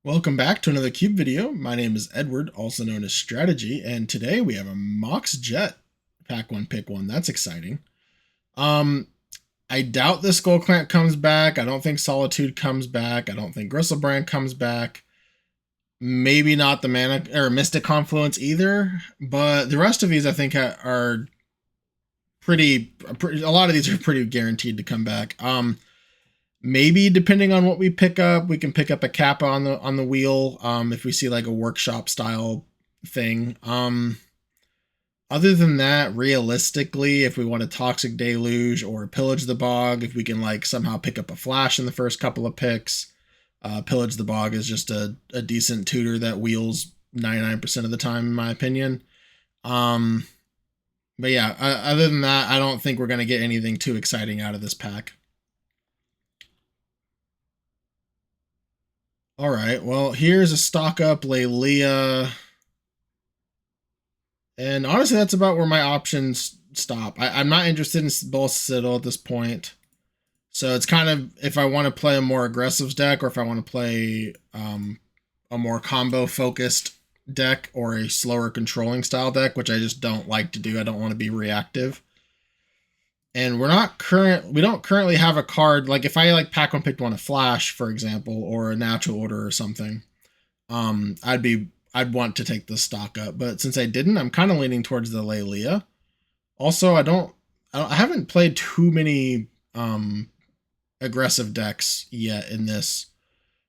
Welcome back to another Cube video. My name is Edward, also known as Strategy, and today we have a Mox Jet pack one, pick one. That's exciting. I doubt the Skull Clamp comes back. I don't think Solitude comes back. I don't think Gristlebrand comes back. Maybe not the Mana or Mystic Confluence either, but the rest of these I think are pretty. A lot of these are pretty guaranteed to come back. Maybe depending on what we pick up, we can pick up a Kappa on the wheel. If we see like a workshop style thing. Other than that, realistically, if we want a Toxic Deluge or Pillage the Bog, if we can like somehow pick up a Flash in the first couple of picks, Pillage the Bog is just a decent tutor that wheels 99% of the time, in my opinion. But yeah, other than that, I don't think we're going to get anything too exciting out of this pack. All right, well, here's a stock up Lelia. And honestly, that's about where my options stop. I'm not interested in Bowl Citadel at this point. So it's kind of if I want to play a more aggressive deck or if I want to play a more combo focused deck or a slower controlling style deck, which I just don't like to do. I don't want to be reactive. And we don't currently have a card like if I like pack one picked one a Flash, for example, or a Natural Order or something. I'd want to take the stock up, but since I didn't, I'm kind of leaning towards the Lelia. Also, I haven't played too many aggressive decks yet in this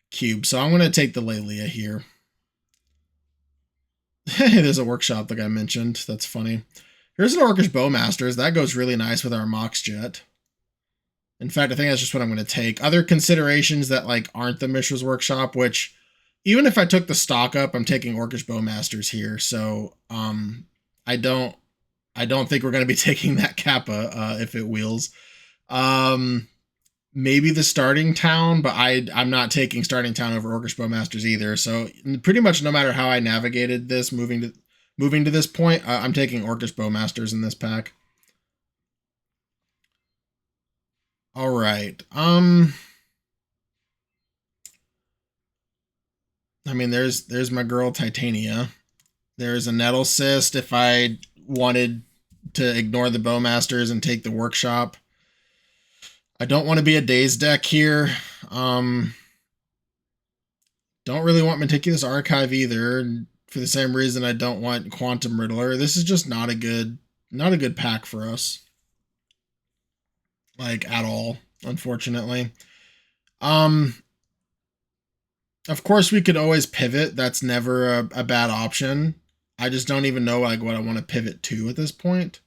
cube, so I'm going to take the Lelia here. There's a workshop like I mentioned. That's funny. Here's an Orcish Bowmasters. That goes really nice with our Mox Jet. In fact, I think that's just what I'm going to take. Other considerations that like aren't the Mishra's Workshop, which even if I took the stock up, I'm taking Orcish Bowmasters here. So I don't think we're going to be taking that Kappa if it wheels. Maybe the Starting Town, but I'm not taking Starting Town over Orcish Bowmasters either. So pretty much no matter how I navigated this, moving to this point, I'm taking Orcish Bowmasters in this pack. All right. I mean, there's my girl Titania. There's a Nettle Cyst if I wanted to ignore the Bowmasters and take the Workshop. I don't want to be a Daze deck here. Don't really want Meticulous Archive either. For the same reason I don't want Quantum Riddler. This is just not a good pack for us. Like at all, unfortunately. Of course we could always pivot. That's never a bad option. I just don't even know like what I want to pivot to at this point.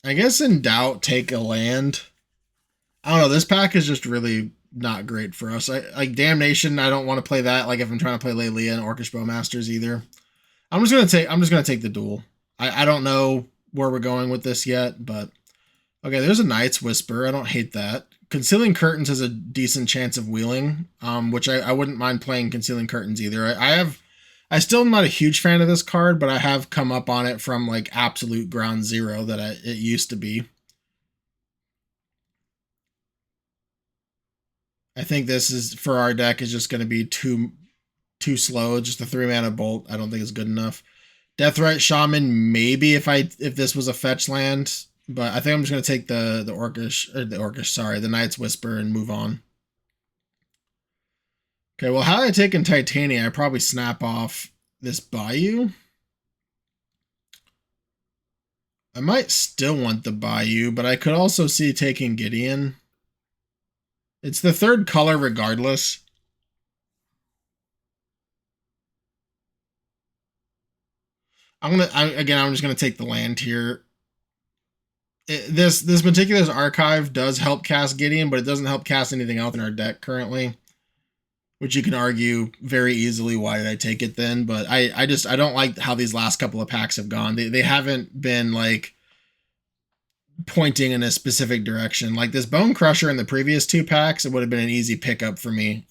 I guess in doubt, take a land. I don't know. This pack is just really not great for us. Like Damnation, I don't want to play that. Like if I'm trying to play Lelia and Orcish Bowmasters either. I'm just gonna take the duel. I don't know where we're going with this yet, but okay. There's a Night's Whisper. I don't hate that. Concealing Curtains has a decent chance of wheeling, which I wouldn't mind playing Concealing Curtains either. I still am not a huge fan of this card, but I have come up on it from like absolute ground zero that it used to be. I think this is for our deck is just going to be too slow. Just a 3-mana bolt I don't think is good enough. Deathrite Shaman maybe if this was a fetch land, but I think I'm just going to take the Night's Whisper and move on. Okay, well, had I taken Titania, I'd probably snap off this Bayou. I might still want the Bayou, but I could also see taking Gideon. It's the third color regardless. I'm just gonna take the land here. This Meticulous Archive does help cast Gideon, but it doesn't help cast anything else in our deck currently. Which you can argue very easily why did I take it then, but I don't like how these last couple of packs have gone. They haven't been like pointing in a specific direction. Like this Bone Crusher in the previous two packs, it would have been an easy pickup for me.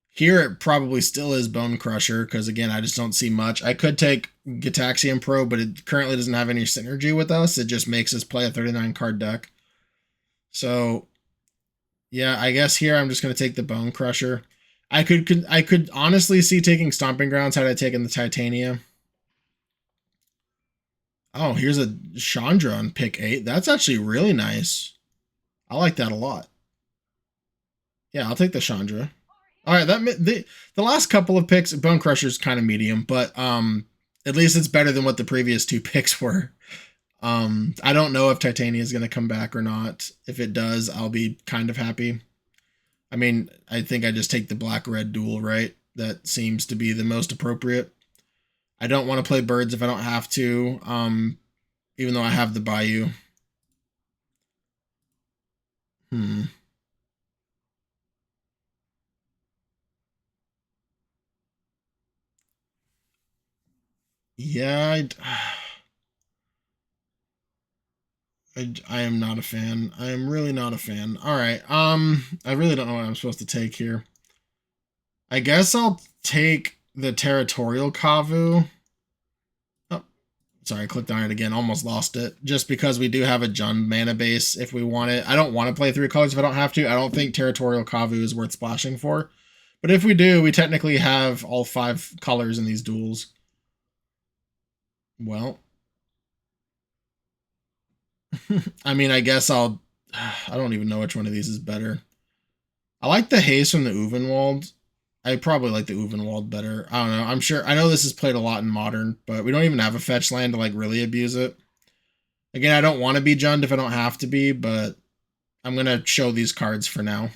Here it probably still is Bone Crusher because again I just don't see much. I could take Gitaxian Pro, but it currently doesn't have any synergy with us. It just makes us play a 39 card deck. So yeah, I guess here I'm just gonna take the Bone Crusher. I could honestly see taking Stomping Grounds had I taken the Titania. Oh, here's a Chandra on pick 8. That's actually really nice. I like that a lot. Yeah, I'll take the Chandra. All right, the last couple of picks, Bone Crusher's kind of medium, but at least it's better than what the previous 2 picks were. I don't know if Titania is going to come back or not. If it does, I'll be kind of happy. I mean, I think I just take the black-red duel, right? That seems to be the most appropriate. I don't want to play birds if I don't have to, even though I have the Bayou. Yeah, I am not a fan. I am really not a fan. All right. I really don't know what I'm supposed to take here. I guess I'll take the Territorial Kavu. Oh, sorry, I clicked on it again. Almost lost it. Just because we do have a Jund mana base if we want it. I don't want to play 3 colors if I don't have to. I don't think Territorial Kavu is worth splashing for. But if we do, we technically have all 5 colors in these duels. Well, I mean, I guess I don't even know which one of these is better. I like the haze from the Uvenwald. I probably like the Uvenwald better. I don't know. I'm sure. I know this is played a lot in Modern, but we don't even have a fetch land to like really abuse it. Again, I don't want to be Jund if I don't have to be, but I'm going to show these cards for now.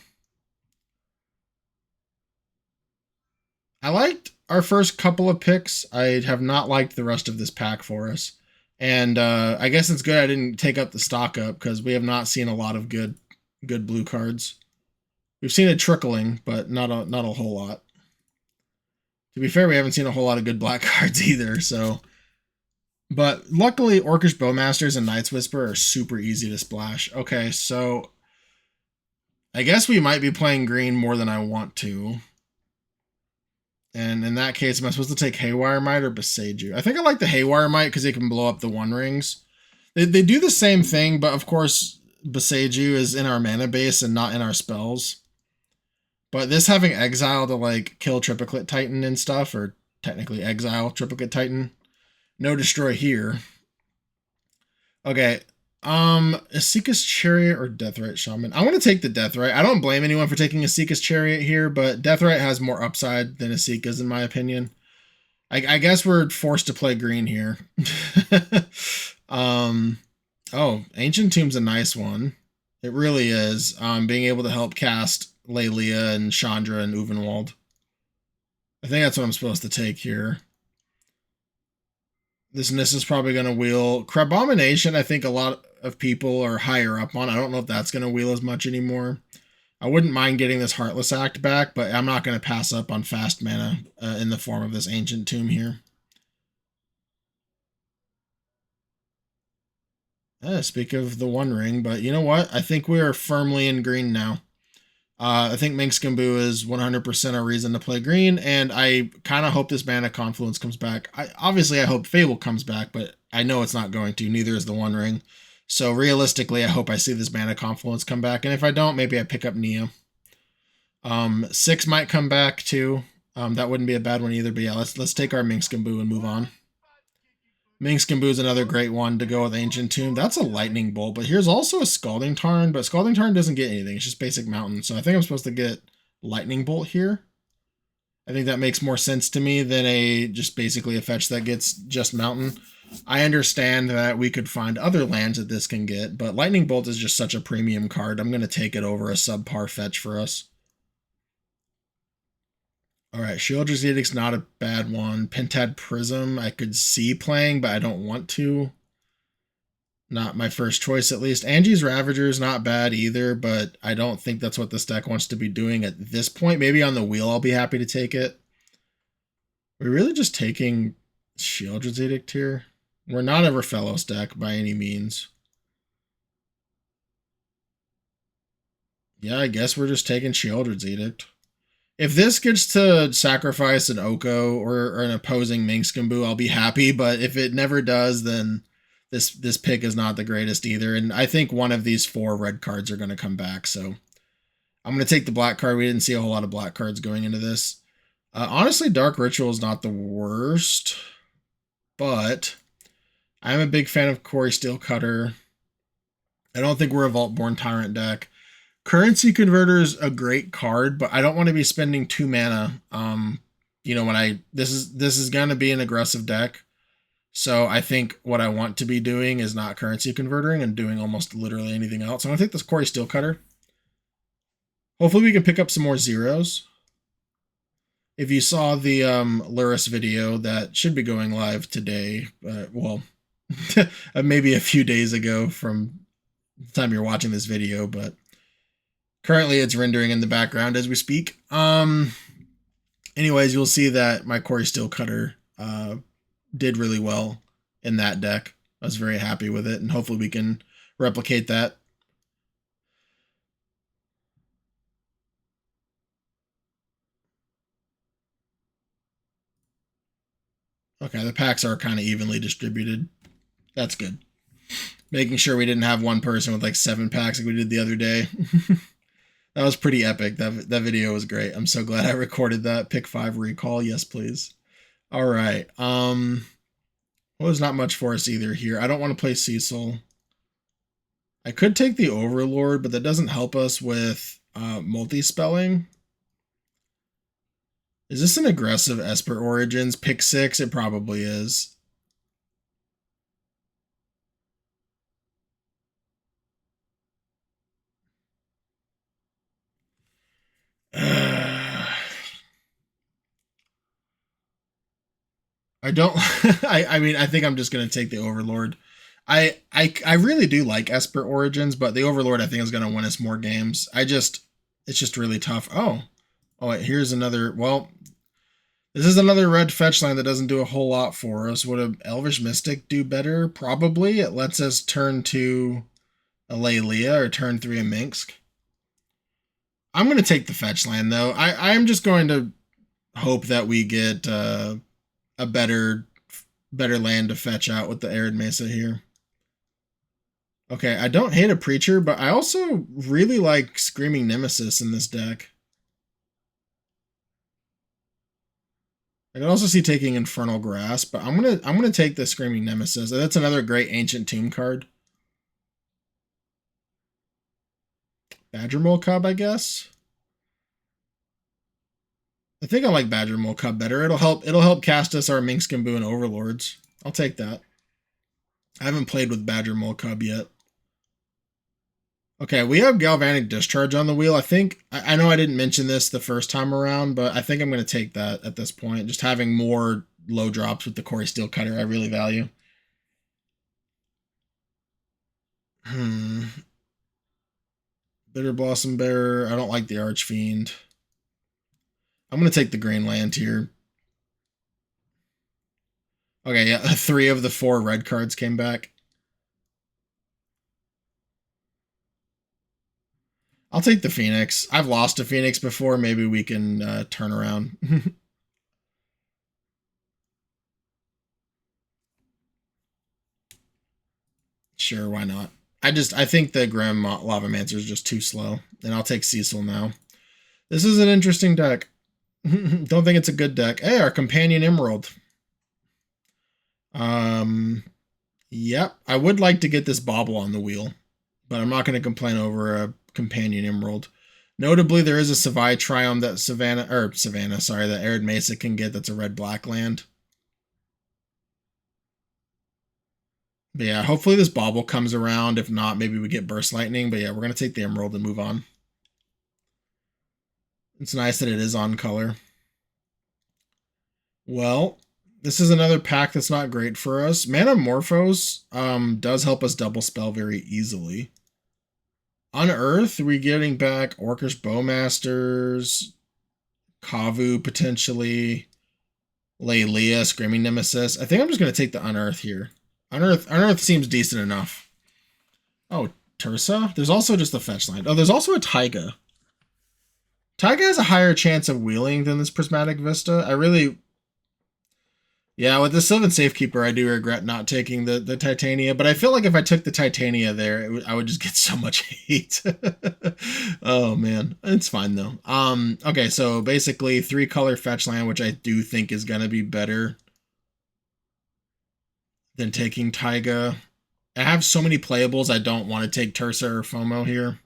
I liked our first couple of picks. I have not liked the rest of this pack for us. And I guess it's good I didn't take up the stock up because we have not seen a lot of good blue cards. We've seen it trickling, but not a whole lot. To be fair, we haven't seen a whole lot of good black cards either. So, but luckily, Orcish Bowmasters and Night's Whisper are super easy to splash. Okay, so I guess we might be playing green more than I want to. And in that case, am I supposed to take Haywire Might or Beseiju? I think I like the Haywire Might because it can blow up the One Rings. They do the same thing, but of course, Beseiju is in our mana base and not in our spells. But this having Exile to like kill Triplicate Titan and stuff, or technically Exile Triplicate Titan. No Destroy here. Okay. Asika's Chariot or Deathrite Shaman? I want to take the Deathrite. I don't blame anyone for taking Asika's Chariot here, but Deathrite has more upside than Asika's in my opinion. I guess we're forced to play green here. Oh, Ancient Tomb's a nice one. It really is. Being able to help cast Lelia and Chandra and Uvenwald. I think that's what I'm supposed to take here. This is probably going to wheel. Crabomination, I think a lot of people are higher up on. I don't know if that's going to wheel as much anymore. I wouldn't mind getting this Heartless Act back, but I'm not going to pass up on fast mana in the form of this Ancient Tomb here. Speak of the One Ring, but you know what? I think we are firmly in green now. I think Minxkambu is 100% a reason to play green, and I kind of hope this Mana Confluence comes back. Obviously, I hope Fable comes back, but I know it's not going to. Neither is the One Ring. So realistically, I hope I see this Mana Confluence come back, and if I don't, maybe I pick up Nia. 6 might come back too. That wouldn't be a bad one either. But yeah, let's take our Minxkambu and move on. Minxkambu is another great one to go with Ancient Tomb. That's a Lightning Bolt, but here's also a Scalding Tarn, but Scalding Tarn doesn't get anything. It's just basic Mountain. So I think I'm supposed to get Lightning Bolt here. I think that makes more sense to me than just basically a fetch that gets just Mountain. I understand that we could find other lands that this can get, but Lightning Bolt is just such a premium card. I'm going to take it over a subpar fetch for us. All right, Sheoldred's Edict's not a bad one. Pentad Prism I could see playing, but I don't want to. Not my first choice, at least. Angie's Ravager is not bad either, but I don't think that's what this deck wants to be doing at this point. Maybe on the wheel I'll be happy to take it. We're really just taking Sheoldred's Edict here. We're not a Rafellos deck by any means. Yeah, I guess we're just taking Sheoldred's Edict. If this gets to sacrifice an Oko or an opposing Minxkambu, I'll be happy, but if it never does, then this pick is not the greatest either. And I think one of these 4 red cards are going to come back. So I'm going to take the black card. We didn't see a whole lot of black cards going into this. Honestly, Dark Ritual is not the worst, but I'm a big fan of Corey Steelcutter. I don't think we're a Vault-Born Tyrant deck. Currency Converter is a great card, but I don't want to be spending 2 mana. You know, when this is going to be an aggressive deck. So I think what I want to be doing is not Currency Converting and doing almost literally anything else. I'm going to take this Corey Steelcutter. Hopefully we can pick up some more zeros. If you saw the Luris video, that should be going live today. Well, maybe a few days ago from the time you're watching this video, but currently it's rendering in the background as we speak. Anyways, you'll see that my Corey Steelcutter did really well in that deck. I was very happy with it, and hopefully we can replicate that. Okay, the packs are kind of evenly distributed. That's good. Making sure we didn't have one person with like 7 packs like we did the other day. That was pretty epic. That video was great. I'm so glad I recorded that. Pick 5 recall. Yes, please. All right. Well, there's not much for us either here. I don't want to play Cecil. I could take the Overlord, but that doesn't help us with multi-spelling. Is this an aggressive Esper Origins? Pick 6? It probably is. I don't. I mean, I think I'm just gonna take the Overlord. I really do like Esper Origins, but the Overlord I think is gonna win us more games. It's just really tough. Oh, wait, here's another. Well, this is another red fetch line that doesn't do a whole lot for us. Would an Elvish Mystic do better? Probably. It lets us turn 2 a Lelia or turn 3 a Minsk. I'm gonna take the fetch land though. I'm just going to hope that we get a better land to fetch out with the Arid Mesa here. Okay, I don't hate a Preacher, but I also really like Screaming Nemesis in this deck. I can also see taking Infernal Grasp, but I'm gonna take the Screaming Nemesis. That's another great Ancient Tomb card. Badgermole Cub, I guess. I think I like Badgermole Cub better. It'll help cast us our Minx Gimbu and Overlords. I'll take that. I haven't played with Badgermole Cub yet. Okay, we have Galvanic Discharge on the wheel. I know I didn't mention this the first time around, but I think I'm going to take that at this point. Just having more low drops with the Corey Steelcutter I really value. Bitter Blossom Bearer. I don't like the Archfiend. I'm going to take the green land here. Okay, yeah, 3 of the 4 red cards came back. I'll take the Phoenix. I've lost a Phoenix before. Maybe we can turn around. Sure, why not? I think the Grim Lavamancer is just too slow. And I'll take Cecil now. This is an interesting deck. Don't think it's a good deck. Hey, our Companion Emerald. Yep. I would like to get this Bauble on the wheel, but I'm not going to complain over a Companion Emerald. Notably, there is a Savai Triumph that that Arid Mesa can get that's a red-black land. But yeah, hopefully this Bauble comes around. If not, maybe we get Burst Lightning. But yeah, we're going to take the Emerald and move on. It's nice that it is on color. Well, this is another pack that's not great for us. Manamorphose does help us double spell very easily. Unearth, we're getting back Orcish Bowmasters, Kavu potentially, Lelia, Screaming Nemesis. I think I'm just going to take the Unearth here. Unearth seems decent enough. Oh, Tursa? There's also just the fetch line. Oh, there's also a Taiga. Taiga has a higher chance of wheeling than this Prismatic Vista. Yeah, with the Sylvan Safekeeper, I do regret not taking the Titania, but I feel like if I took the Titania there, I would just get so much hate. Oh man, it's fine though. Okay, so basically 3-color fetch land, which I do think is gonna be better than taking Taiga. I have so many playables, I don't want to take Tersa or FOMO here.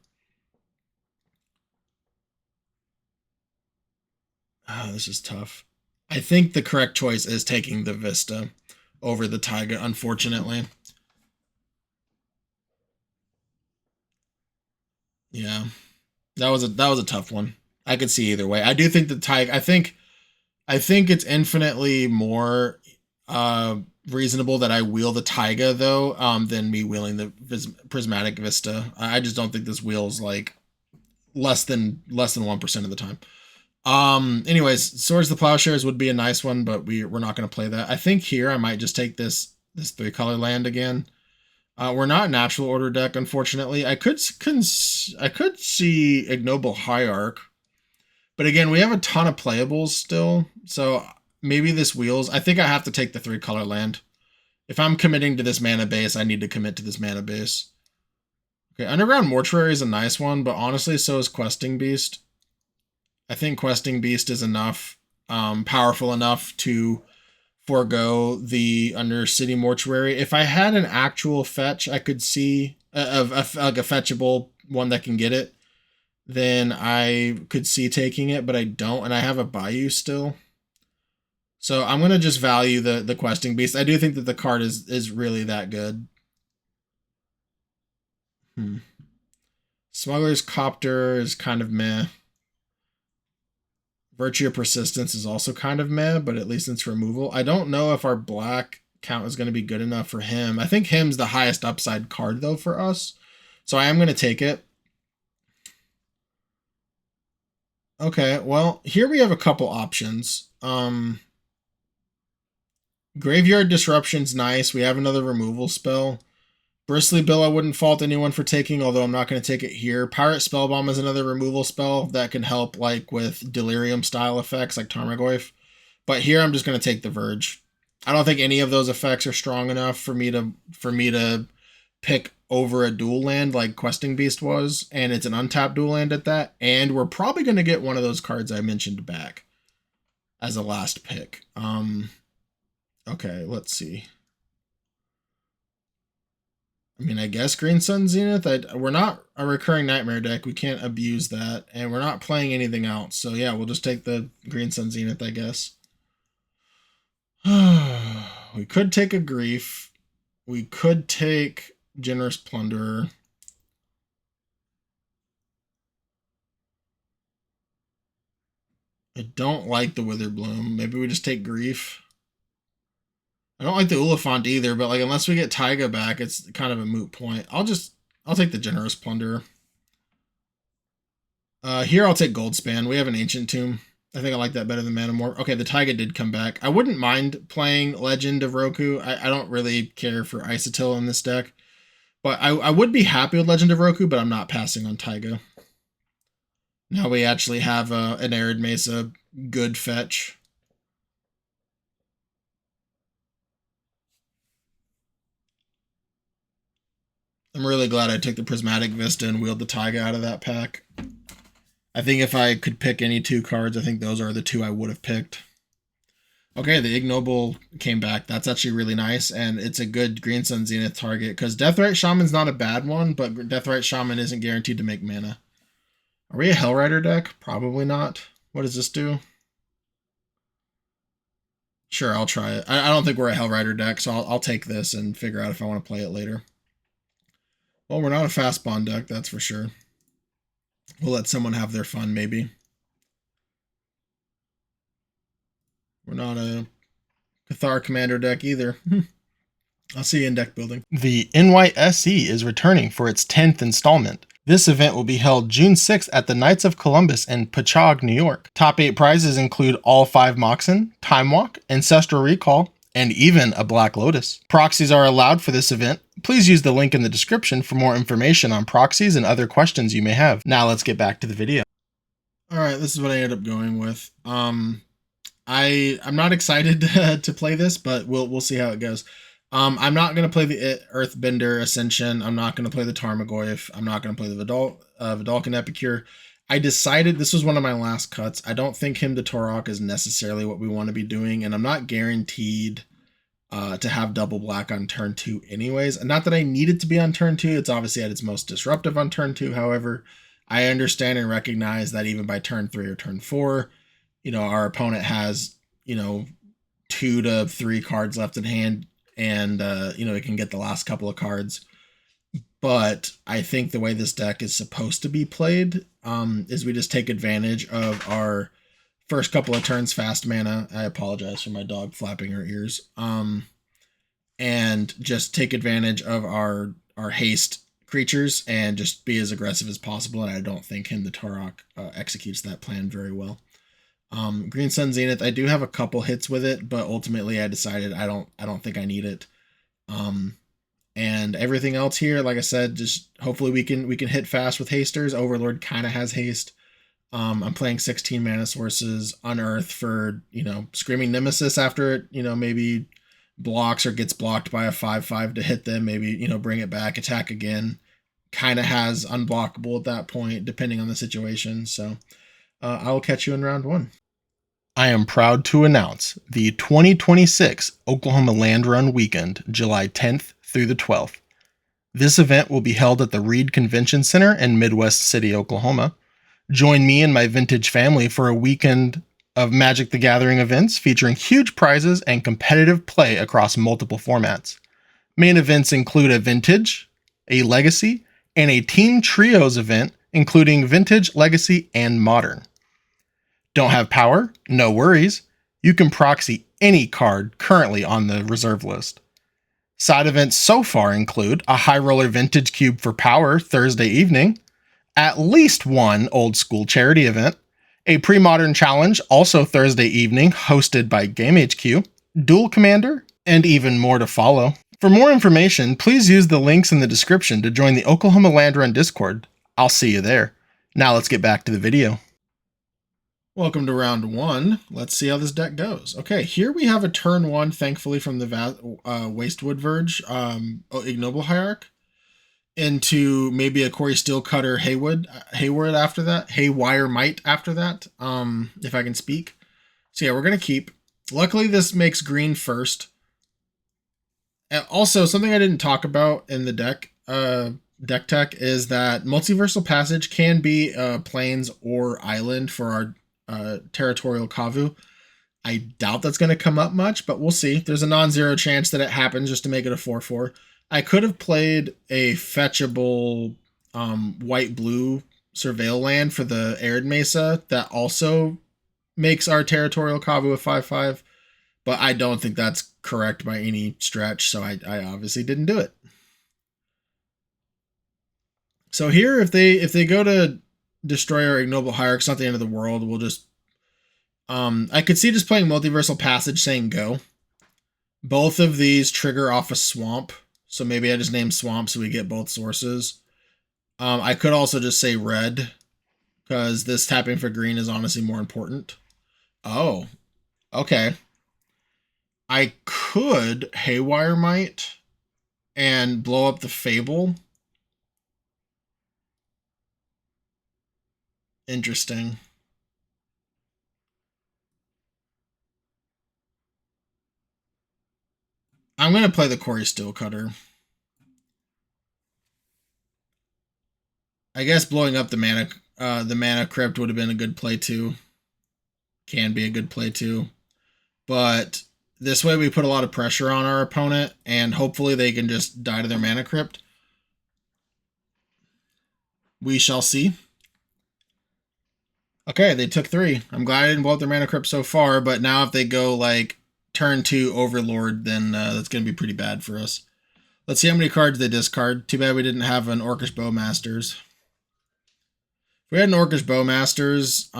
Oh, this is tough. I think the correct choice is taking the Vista over the Taiga, unfortunately. Yeah. That was a tough one. I could see either way. I do think the Taiga, I think it's infinitely more reasonable that I wheel the Taiga though than me wheeling the Prismatic Vista. I just don't think this wheels like less than 1% of the time. Anyways, Swords of the Plowshares would be a nice one, but we're not going to play that. I think here I might just take this 3-color land again. We're not a natural order deck, unfortunately. I could see Ignoble Hierarch, but again, we have a ton of playables still, so maybe this wheels. I think I have to take the 3-color land. If I'm committing to this mana base, I need to commit to this mana base. Okay, Underground Mortuary is a nice one, but honestly, so is Questing Beast. I think Questing Beast is enough, powerful enough to forego the Undercity Mortuary. If I had an actual fetch, I could see like a fetchable one that can get it, then I could see taking it, but I don't, and I have a Bayou still. So I'm gonna just value the Questing Beast. I do think that the card is really that good. Smuggler's Copter is kind of meh. Virtue of Persistence is also kind of meh, but at least it's removal. I don't know if our black count is going to be good enough for him. I think him's the highest upside card, though, for us. So I am going to take it. Okay, well, here we have a couple options. Graveyard Disruption's nice. We have another removal spell. Bristly Bill I wouldn't fault anyone for taking, although I'm not going to take it here. Pirate Spellbomb is another removal spell that can help like with Delirium style effects like Tarmogoyf. But here I'm just going to take the Verge. I don't think any of those effects are strong enough for me to pick over a dual land like Questing Beast was, and it's an untapped dual land at that, and we're probably going to get one of those cards I mentioned back as a last pick. Okay, let's see. I mean, I guess Green Sun Zenith. We're not a recurring Nightmare deck. We can't abuse that. And we're not playing anything else. So yeah, we'll just take the Green Sun Zenith, I guess. We could take a Grief. We could take Generous Plunderer. I don't like the Witherbloom. Maybe we just take Grief. I don't like the Oliphant either, but like unless we get Taiga back, it's kind of a moot point. I'll take the Generous Plunderer. Here I'll take Goldspan. We have an Ancient Tomb. I think I like that better than Manamorph. Okay, the Taiga did come back. I wouldn't mind playing Legend of Roku. I don't really care for Isotil in this deck. But I would be happy with Legend of Roku, but I'm not passing on Taiga. Now we actually have an Arid Mesa good fetch. I'm really glad I took the Prismatic Vista and wheeled the Taiga out of that pack. I think if I could pick any 2 cards, I think those are the 2 I would have picked. Okay, the Ignoble came back. That's actually really nice, and it's a good Green Sun Zenith target, because Deathrite Shaman's not a bad one, but Deathrite Shaman isn't guaranteed to make mana. Are we a Hellrider deck? Probably not. What does this do? Sure, I'll try it. I don't think we're a Hellrider deck, so I'll take this and figure out if I want to play it later. Well, we're not a fast bond deck, that's for sure. We'll let someone have their fun, maybe. We're not a Duel Commander deck either. I'll see you in deck building. The NYSE is returning for its 10th installment. This event will be held June 6th at the Knights of Columbus in Patchogue, New York. Top 8 prizes include all 5 Moxen, Time Walk, Ancestral Recall, and even a Black Lotus. Proxies are allowed for this event. Please use the link in the description for more information on proxies and other questions you may have. Now let's get back to the video. All right, this is what I ended up going with. I'm not excited to play this, but we'll see how it goes. I'm not going to play the Earthbender Ascension. I'm not going to play the Tarmogoyf. I'm not going to play the Vidalcan Epicure. I decided this was one of my last cuts. I don't think Hymn to Torok is necessarily what we want to be doing, and I'm not guaranteed to have double black on turn 2 anyways. And not that I need it to be on turn 2. It's obviously at its most disruptive on turn 2. However, I understand and recognize that even by turn 3 or turn 4, our opponent has, 2 to 3 cards left in hand, and, it can get the last couple of cards. But I think the way this deck is supposed to be played is we just take advantage of our first couple of turns fast mana. I apologize for my dog flapping her ears. And just take advantage of our haste creatures and just be as aggressive as possible. And I don't think Hymn to Torok executes that plan very well. Green Sun Zenith, I do have a couple hits with it, but ultimately I decided I don't think I need it. And everything else here, like I said, just hopefully we can hit fast with hasters. Overlord kind of has haste. I'm playing 16 mana sources, Unearth for, Screaming Nemesis after it, maybe blocks or gets blocked by a 5/5 to hit them, maybe, bring it back, attack again. Kind of has unblockable at that point, depending on the situation. So I will catch you in round 1. I am proud to announce the 2026 Oklahoma Land Run Weekend, July 10th through the 12th. This event will be held at the Reed Convention Center in Midwest City, Oklahoma. Join me and my vintage family for a weekend of Magic the Gathering events featuring huge prizes and competitive play across multiple formats. Main events include a Vintage, a Legacy, and a Team Trios event, including Vintage, Legacy, and Modern. Don't have power? No worries. You can proxy any card currently on the reserve list. Side events so far include a High Roller Vintage Cube for Power Thursday evening, at least one old school charity event, a pre-modern challenge also Thursday evening hosted by GameHQ, Duel Commander, and even more to follow. For more information, please use the links in the description to join the Oklahoma Land Run Discord. I'll see you there. Now let's get back to the video. Welcome to round 1. Let's see how this deck goes. Okay, here we have a turn 1, thankfully, from the Wastewood Verge, Ignoble Hierarch, into maybe a Corey Steelcutter Hayward after that, Haywire Might after that, if I can speak. So yeah, we're going to keep. Luckily, this makes green first. And also, something I didn't talk about in the deck tech is that Multiversal Passage can be plains or island for our Territorial Kavu. I doubt that's going to come up much, but we'll see. There's a non-zero chance that it happens just to make it a 4/4. I could have played a fetchable white-blue Surveil land for the Arid Mesa that also makes our Territorial Kavu a 5/5, but I don't think that's correct by any stretch, so I obviously didn't do it. So here, if they go to destroy our Ignoble Hierarch, it's not the end of the world. We'll just I could see just playing Multiversal Passage saying go. Both of these trigger off a swamp, so maybe I just name swamp so we get both sources. I could also just say red, because this tapping for green is honestly more important. Oh, okay. I could Haywire Might and blow up the Fable. Interesting. I'm going to play the Corey Steelcutter. I guess blowing up the mana crypt would have been a good play too. Can be a good play too. But this way we put a lot of pressure on our opponent, and hopefully they can just die to their mana crypt. We shall see. Okay, they took 3. I'm glad I didn't blow up their mana crypt so far, but now if they go like turn 2 Overlord, then that's going to be pretty bad for us. Let's see how many cards they discard. Too bad we didn't have an Orcish Bowmasters. If we had an Orcish Bowmasters,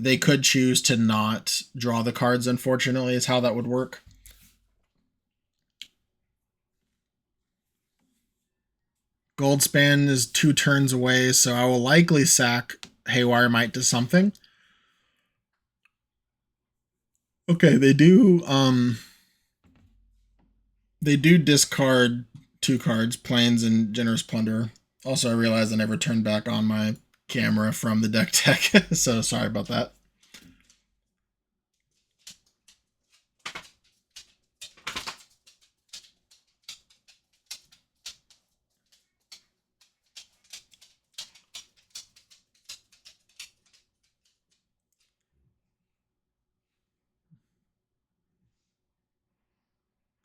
they could choose to not draw the cards, unfortunately, is how that would work. Goldspan is 2 turns away, so I will likely sack Haywire Might to something. Okay, they do discard 2 cards, Plains and Generous Plunder. Also, I realized I never turned back on my camera from the deck tech, so sorry about that.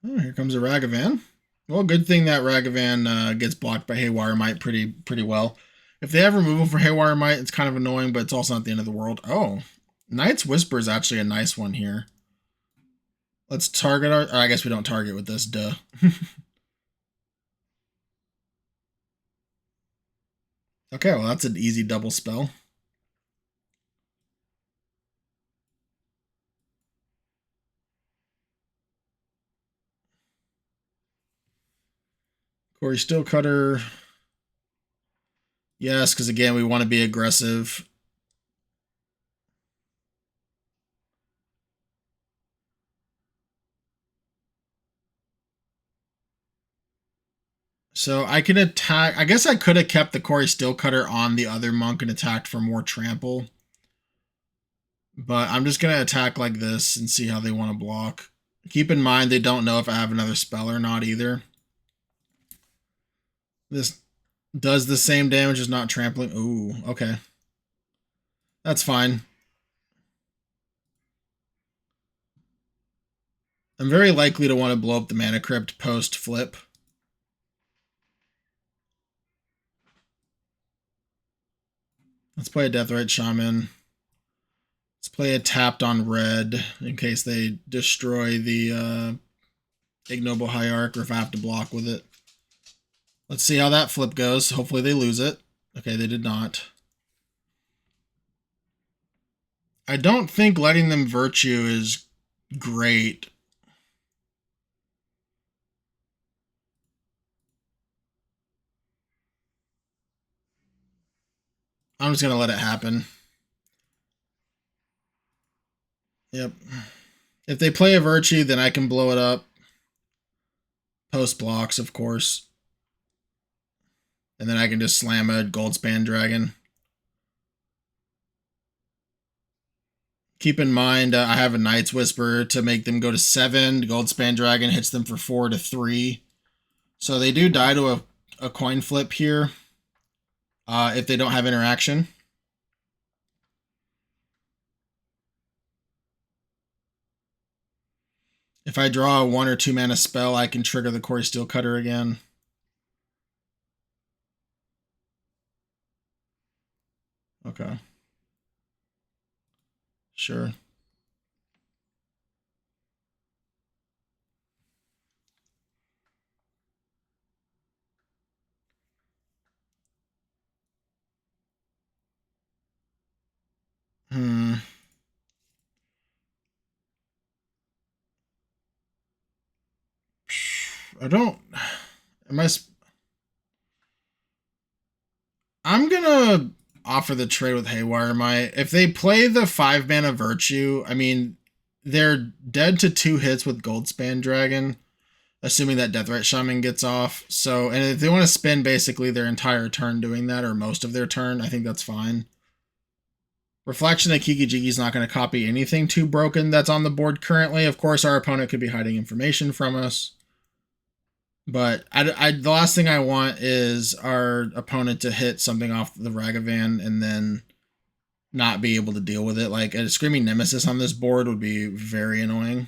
Oh, here comes a Ragavan. Well, good thing that Ragavan gets blocked by Haywire Might pretty well. If they have removal for Haywire Might, it's kind of annoying, but it's also not the end of the world. Oh, Knight's Whisper is actually a nice one here. Let's target our... I guess we don't target with this, duh. Okay, well, that's an easy double spell. Corey Steelcutter. Yes, because again, we want to be aggressive. So I can attack. I guess I could have kept the Corey Steelcutter on the other monk and attacked for more trample. But I'm just going to attack like this and see how they want to block. Keep in mind, they don't know if I have another spell or not either. This does the same damage as not trampling. Ooh, okay. That's fine. I'm very likely to want to blow up the Mana Crypt post-flip. Let's play a Deathrite Shaman. Let's play a tapped on red in case they destroy the Ignoble Hierarch or if I have to block with it. Let's see how that flip goes. Hopefully they lose it. Okay, they did not. I don't think letting them Virtue is great. I'm just going to let it happen. Yep. If they play a Virtue, then I can blow it up. Post blocks, of course. And then I can just slam a Goldspan Dragon. Keep in mind, I have a Knight's Whisper to make them go to 7. Goldspan Dragon hits them for 4 to 3. So they do die to a coin flip here if they don't have interaction. If I draw a 1 or 2 mana spell, I can trigger the Corey Steelcutter again. Okay. Sure. I don't... Am I... I'm gonna offer the trade with Haywire Might. If they play the 5 mana Virtue, I mean, they're dead to 2 hits with Goldspan Dragon, assuming that Deathrite Shaman gets off. So, and if they want to spend basically their entire turn doing that, or most of their turn, I think that's fine. Reflection of Kiki Jiki's not going to copy anything too broken that's on the board currently. Of course, our opponent could be hiding information from us. But the last thing I want is our opponent to hit something off the Ragavan and then not be able to deal with it. Like a Screaming Nemesis on this board would be very annoying.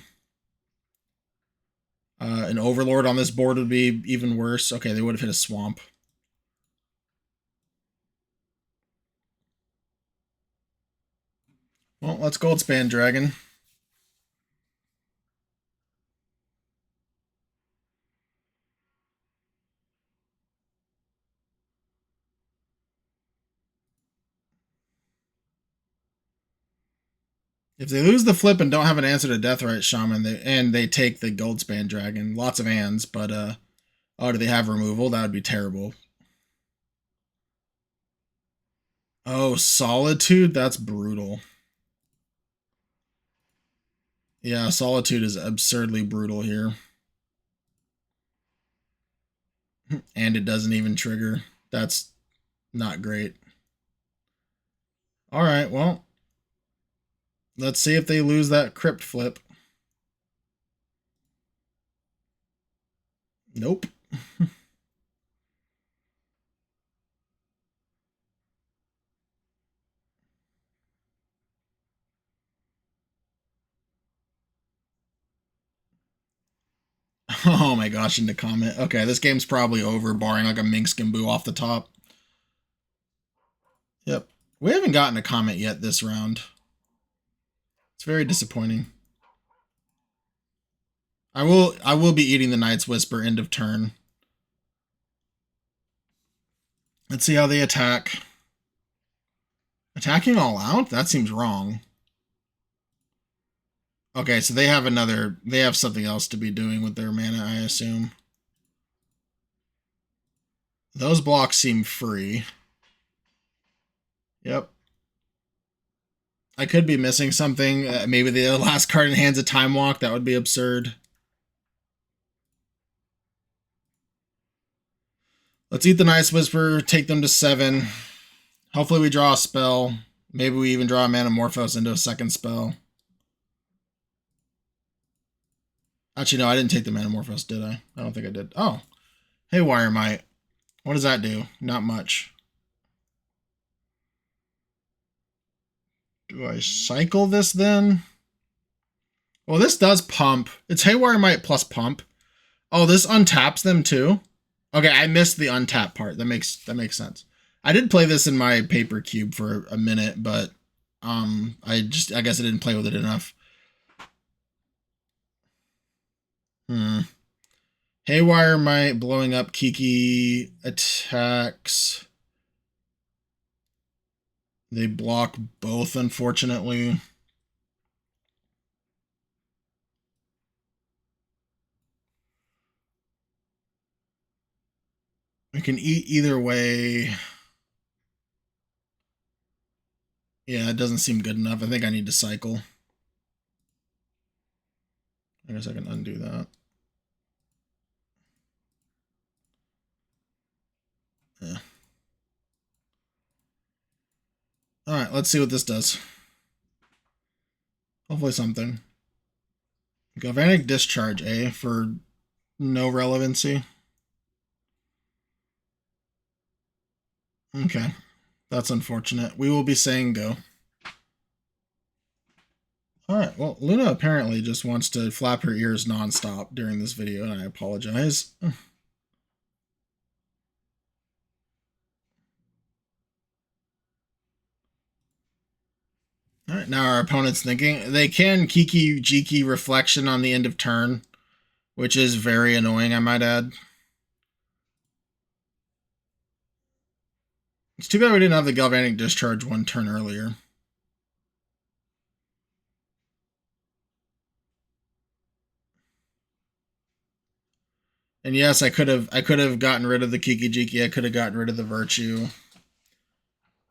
An Overlord on this board would be even worse. Okay, they would have hit a Swamp. Well, let's Goldspan Dragon. If they lose the flip and don't have an answer to Deathrite Shaman, they take the Goldspan Dragon, lots of ands, but oh, do they have removal? That would be terrible. Oh, Solitude? That's brutal. Yeah, Solitude is absurdly brutal here. And it doesn't even trigger. That's not great. All right, well, let's see if they lose that crypt flip. Nope. Oh my gosh, into comment. Okay, this game's probably over, barring like a Minx Gimbu off the top. Yep. We haven't gotten a comment yet this round. It's very disappointing. I will be eating the Night's Whisper end of turn. Let's see how they attack. Attacking all out? That seems wrong. Okay, so they have something else to be doing with their mana, I assume. Those blocks seem free. Yep. I could be missing something. Maybe the last card in hand's a Time Walk. That would be absurd. Let's eat the Night's Whisper, take them to 7. Hopefully we draw a spell. Maybe we even draw a Manamorphose into a second spell. Actually, no, I didn't take the Manamorphose, did I? I don't think I did. Oh. Haywire Might. What does that do? Not much. Do I cycle this then? Well, this does pump. It's Haywire Might plus pump. Oh, this untaps them too? Okay, I missed the untap part. That makes sense. I did play this in my paper cube for a minute, but I guess I didn't play with it enough. Haywire Might blowing up Kiki attacks. They block both, unfortunately. We can eat either way. Yeah, it doesn't seem good enough. I think I need to cycle. I guess I can undo that. Yeah. Alright, let's see what this does. Hopefully something. Galvanic Discharge, for no relevancy. Okay. That's unfortunate. We will be saying go. Alright, well, Luna apparently just wants to flap her ears nonstop during this video, and I apologize. Alright, now our opponent's thinking. They can Kiki Jiki Reflection on the end of turn, which is very annoying, I might add. It's too bad we didn't have the Galvanic Discharge one turn earlier. And yes, I could have gotten rid of the Kiki Jiki. I could have gotten rid of the Virtue.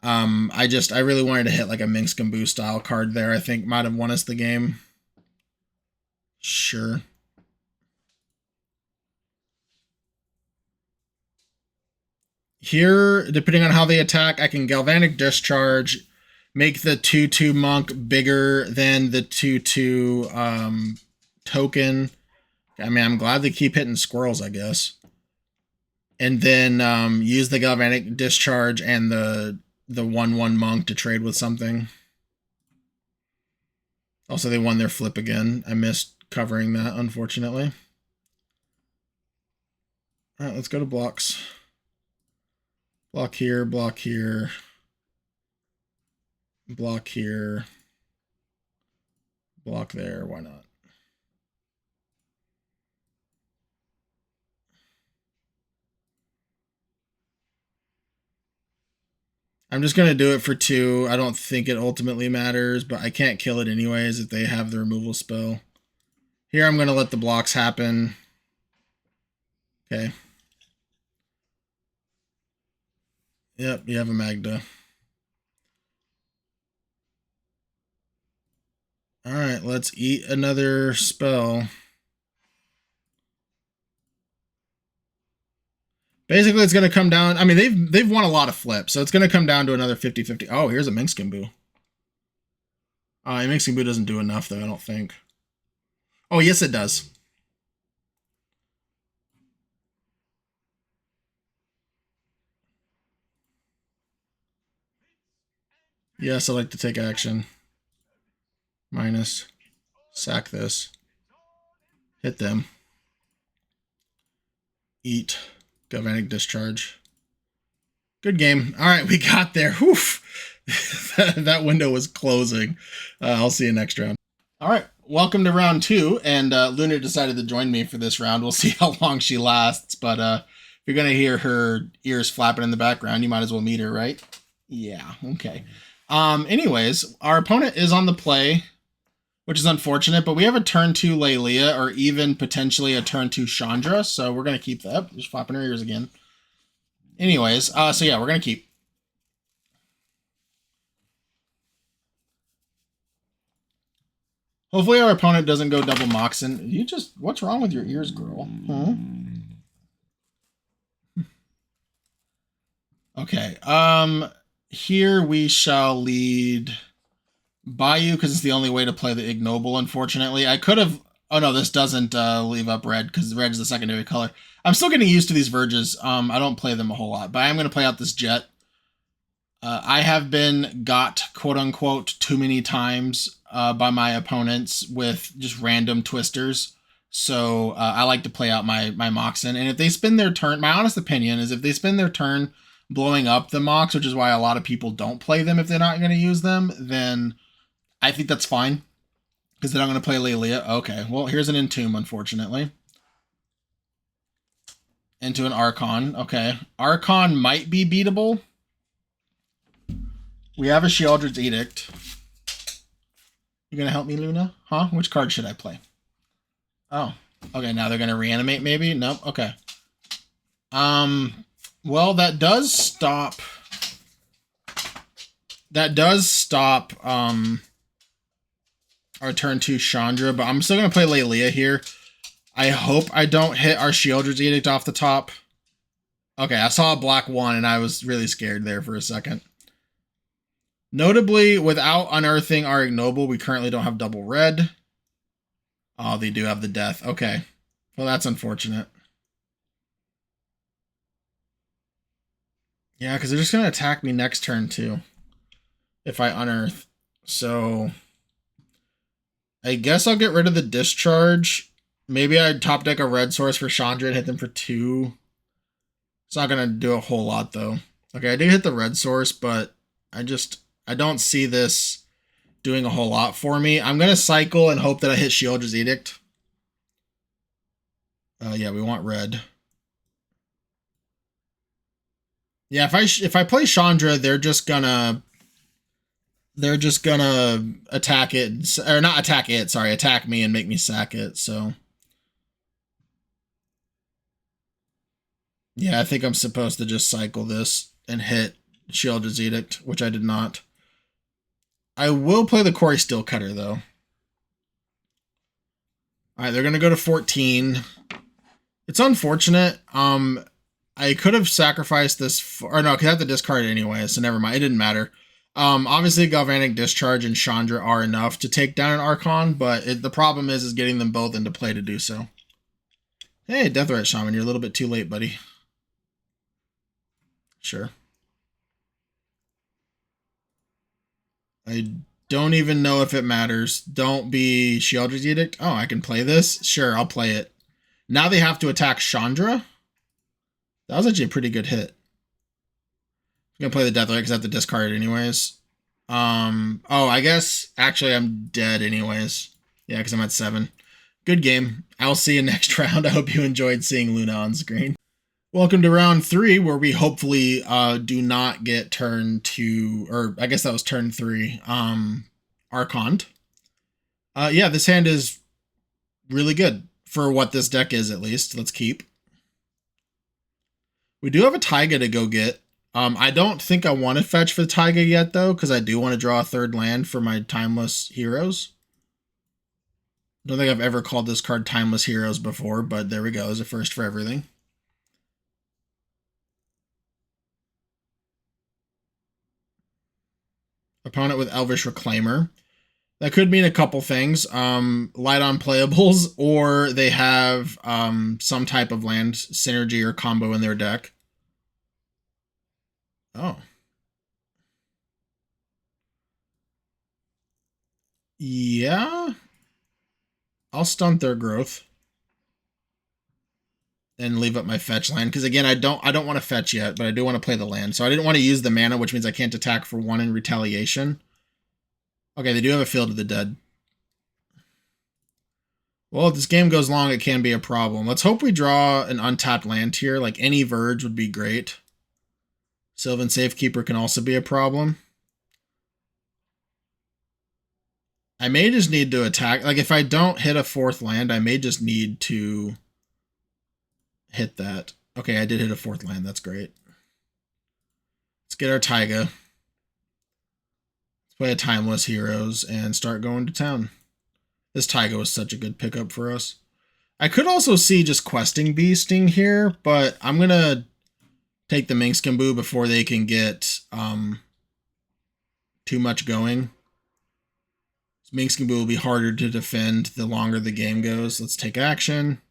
I really wanted to hit like a Minx Gimbu style card there. I think might have won us the game. Sure. Here, depending on how they attack, I can Galvanic Discharge, make the 2/2 monk bigger than the 2/2 token. I mean, I'm glad they keep hitting squirrels, I guess. And then use the Galvanic Discharge and the 1/1 monk to trade with something. Also, they won their flip again. I missed covering that, unfortunately. All right, let's go to blocks. Block here, block here. Block here. Block there, why not? I'm just going to do it for 2. I don't think it ultimately matters, but I can't kill it anyways if they have the removal spell. Here I'm going to let the blocks happen. Okay. Yep, you have a Magda. All right, let's eat another spell. Basically, it's going to come down. I mean, they've won a lot of flips, so it's going to come down to another 50-50. Oh, here's a Minskimbu. Minskimbu doesn't do enough, though, I don't think. Oh, yes, it does. Yes, I like to take action. Minus. Sack this. Hit them. Eat. Galvanic Discharge. Good game. All right, we got there. Whew. That window was closing. I'll see you next round. All right, welcome to round 2. And Luna decided to join me for this round. We'll see how long she lasts. But if you're going to hear her ears flapping in the background, you might as well meet her, right? Yeah, okay. Anyways, our opponent is on the play, which is unfortunate, but we have a turn 2 Lelia, or even potentially a turn 2 Chandra, so we're going to keep that. Just flapping her ears again. Anyways, so yeah, we're going to keep. Hopefully our opponent doesn't go double Moxen. What's wrong with your ears, girl? Huh? Okay, here we shall lead Bayou, because it's the only way to play the Ignoble, unfortunately. I could have... Oh, no, this doesn't leave up red, because red is the secondary color. I'm still getting used to these Verges. I don't play them a whole lot, but I am going to play out this Jet. I have been got, quote-unquote, too many times by my opponents with just random twisters. So I like to play out my Moxen. And if they spend their turn... My honest opinion is if they spend their turn blowing up the Mox, which is why a lot of people don't play them if they're not going to use them, then I think that's fine. Because then I'm going to play Lelia. Okay, well, here's an Entomb, unfortunately. Into an Archon. Okay. Archon might be beatable. We have a Sheoldred's Edict. You going to help me, Luna? Huh? Which card should I play? Oh. Okay, now they're going to reanimate, maybe? Nope. Okay. Well, that does stop... our turn 2 Chandra, but I'm still going to play Lelia here. I hope I don't hit our Sheoldred's Edict off the top. Okay, I saw a black 1 and I was really scared there for a second. Notably, without unearthing our Ignoble, we currently don't have double red. Oh, they do have the death. Okay. Well, that's unfortunate. Yeah, because they're just going to attack me next turn too, if I unearth. So I guess I'll get rid of the discharge. Maybe I'd top deck a red source for Chandra and hit them for 2. It's not going to do a whole lot, though. Okay, I did hit the red source, but I don't see this doing a whole lot for me. I'm going to cycle and hope that I hit Sheoldred's Edict. Yeah, we want red. Yeah, if I play Chandra, they're just gonna attack it, or not attack it, sorry, attack me and make me sack it, so. Yeah, I think I'm supposed to just cycle this and hit Sheoldred's Edict, which I did not. I will play the Quarry Steel Cutter, though. Alright, they're going to go to 14. It's unfortunate. I could have sacrificed this, or no, because I have to discard it anyway, so never mind. It didn't matter. Obviously, Galvanic Discharge and Chandra are enough to take down an Archon, but the problem is getting them both into play to do so. Hey, Deathrite Shaman, you're a little bit too late, buddy. Sure. I don't even know if it matters. Don't be Sheoldred's Edict. Oh, I can play this? Sure, I'll play it. Now they have to attack Chandra? That was actually a pretty good hit. I'm going to play the Deathrite because I have to discard it anyways. Oh, I guess actually I'm dead anyways. Yeah, because I'm at 7. Good game. I'll see you next round. I hope you enjoyed seeing Luna on screen. Welcome to round 3, where we hopefully do not get turn 2, or I guess that was turn 3, Archon. Yeah, this hand is really good for what this deck is, at least. Let's keep. We do have a Taiga to go get. I don't think I want to fetch for the Taiga yet, though, because I do want to draw a 3rd land for my Timeless Heroes. Don't think I've ever called this card Timeless Heroes before, but there we go. There's a first for everything. Opponent with Elvish Reclaimer. That could mean a couple things. Light on playables, or they have some type of land synergy or combo in their deck. Oh. Yeah. I'll stunt their growth. And leave up my fetch land. Because again, I don't want to fetch yet, but I do want to play the land. So I didn't want to use the mana, which means I can't attack for 1 in retaliation. Okay, they do have a Field of the Dead. Well, if this game goes long, it can be a problem. Let's hope we draw an untapped land here. Like any Verge would be great. Sylvan Safekeeper can also be a problem. I may just need to attack. Like if I don't hit a 4th land, I may just need to hit that. Okay, I did hit a 4th land. That's great. Let's get our Taiga. Let's play a Timeless Heroes and start going to town. This Taiga was such a good pickup for us. I could also see just Questing Beasting here, but I'm going to take the Minskamboo before they can get too much going. Minskamboo will be harder to defend the longer the game goes. Let's take action.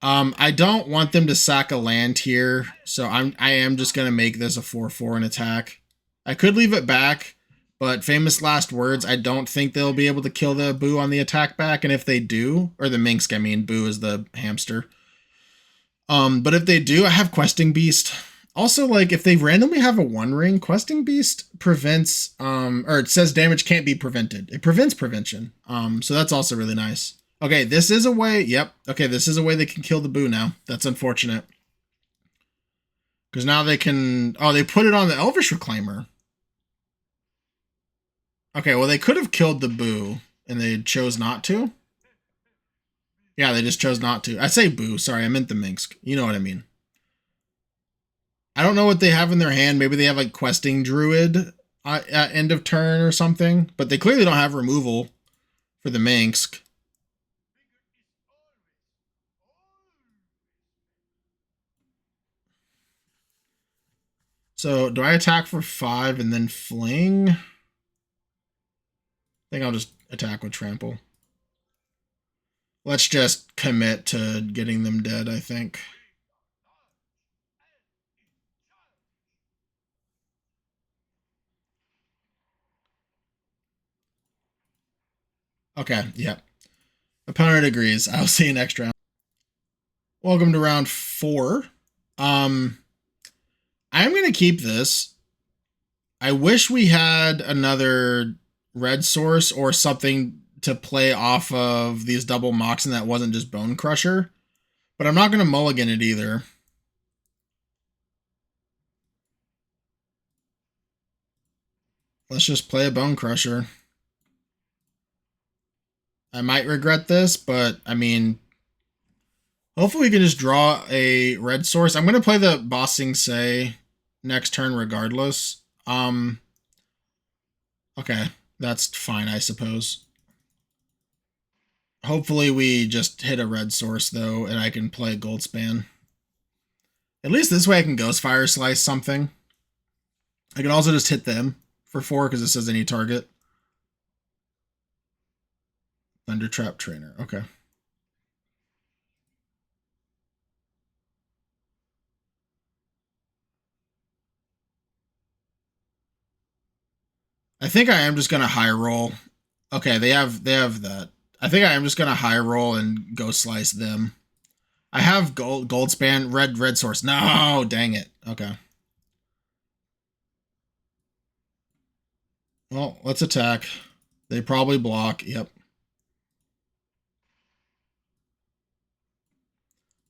I don't want them to sack a land here, so I am just going to make this a 4/4 and attack. I could leave it back, but famous last words, I don't think they'll be able to kill the Boo on the attack back, and if they do, or the Minsk, I mean, Boo is the hamster. But if they do, I have Questing Beast. Also, like, if they randomly have a 1-ring, Questing Beast prevents, or it says damage can't be prevented. It prevents prevention. So that's also really nice. Okay, this is a way, yep. Okay, this is a way they can kill the Boo now. That's unfortunate. Because now they can, oh, they put it on the Elvish Reclaimer. Okay, well, they could have killed the Boo, and they chose not to. Yeah, they just chose not to. I say Boo, sorry, I meant the Minsk. You know what I mean. I don't know what they have in their hand. Maybe they have like Questing Druid at end of turn or something. But they clearly don't have removal for the Minsk. So do I attack for 5 and then fling? I think I'll just attack with Trample. Let's just commit to getting them dead, I think. Okay, yep. Opponent agrees. I'll see you next round. Welcome to round 4. I'm going to keep this. I wish we had another red source or something to play off of these double mocks and that wasn't just Bone Crusher. But I'm not going to mulligan it either. Let's just play a Bone Crusher. I might regret this, but I mean, hopefully we can just draw a red source. I'm going to play the Bossing Say next turn regardless. Okay, that's fine, I suppose. Hopefully we just hit a red source, though, and I can play Goldspan. At least this way I can Ghostfire Slice something. I can also just hit them for 4 because it says any target. Thunder Trap Trainer, okay. I think I am just going to high roll. Okay, they have that. I think I am just going to high roll and go slice them. I have Goldspan, red source. No, dang it. Okay. Well, let's attack. They probably block. Yep.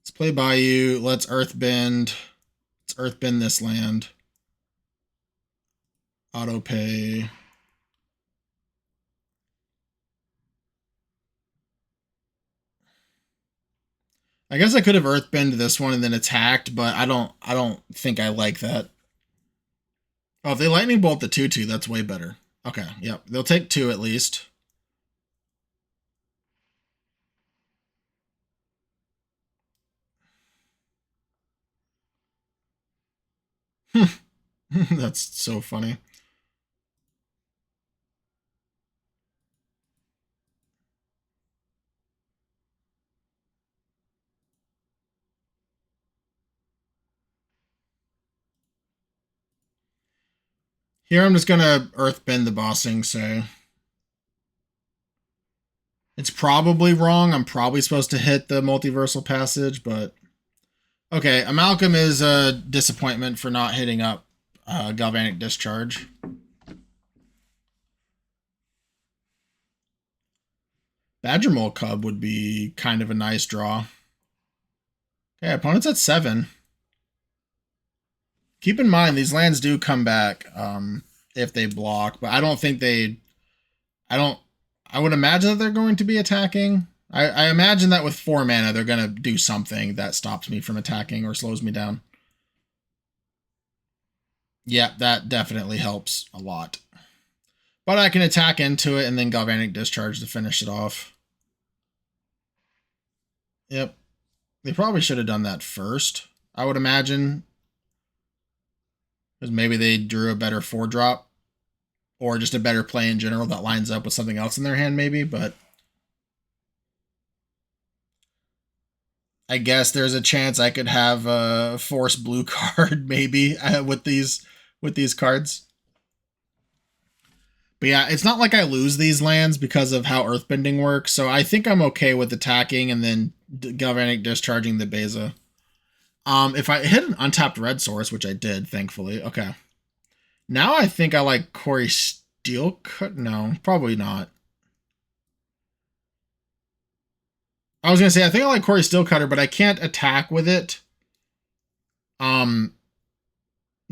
Let's play Bayou. Let's Earthbend. Let's Earthbend this land. Auto pay. I guess I could have Earthbend this one and then attacked, but I don't think I like that. Oh, if they Lightning Bolt the 2/2, that's way better. Okay, yep. They'll take 2 at least. That's so funny. Here I'm just gonna earthbend the bossing, so it's probably wrong. I'm probably supposed to hit the multiversal passage, but okay. Amalgam is a disappointment for not hitting up Galvanic Discharge. Badger Mole Cub would be kind of a nice draw. Okay, opponent's at 7. Keep in mind, these lands do come back if they block, but I don't think they... I would imagine that they're going to be attacking. I imagine that with 4 mana, they're going to do something that stops me from attacking or slows me down. Yeah, that definitely helps a lot. But I can attack into it and then Galvanic Discharge to finish it off. Yep. They probably should have done that first, I would imagine. Because maybe they drew a better 4-drop. Or just a better play in general that lines up with something else in their hand, maybe. But I guess there's a chance I could have a force blue card, maybe, with these cards. But yeah, it's not like I lose these lands because of how Earthbending works, so I think I'm okay with attacking and then Galvanic Discharging the Beza. If I hit an untapped red source, which I did, thankfully, okay. Now I think I like Corey Steelcut. No, probably not. I was gonna say I think I like Corey Steelcutter, but I can't attack with it.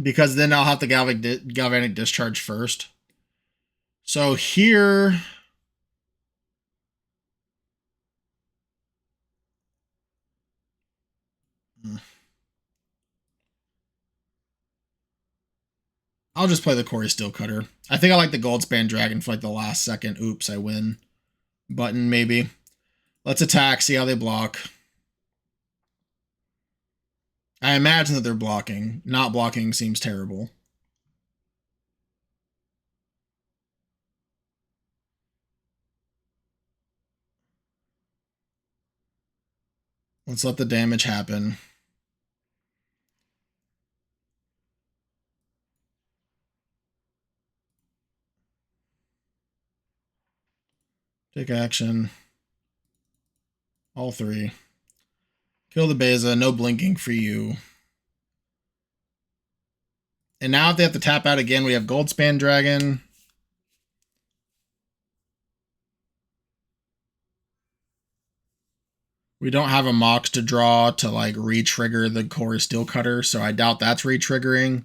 Because then I'll have to Galvanic Discharge first. So here, I'll just play the Corey Steelcutter. I think I like the Goldspan Dragon for like the last second. Oops, I win. Button maybe. Let's attack. See how they block. I imagine that they're blocking. Not blocking seems terrible. Let's let the damage happen. Take action. All 3. Kill the Beza. No blinking for you. And now if they have to tap out again, we have Goldspan Dragon. We don't have a Mox to draw to like re-trigger the Corey Steelcutter, so I doubt that's re-triggering.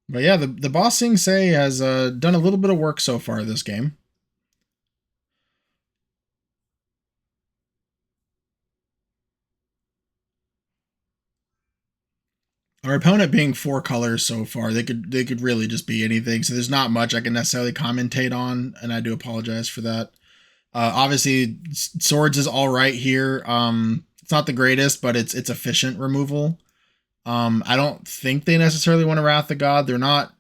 But yeah, the Boss Sing Se has done a little bit of work so far this game. Our opponent being 4 colors so far, they could really just be anything. So there's not much I can necessarily commentate on, and I do apologize for that. Obviously, Swords is all right here. It's not the greatest, but it's efficient removal. I don't think they necessarily want to Wrath the God. They're not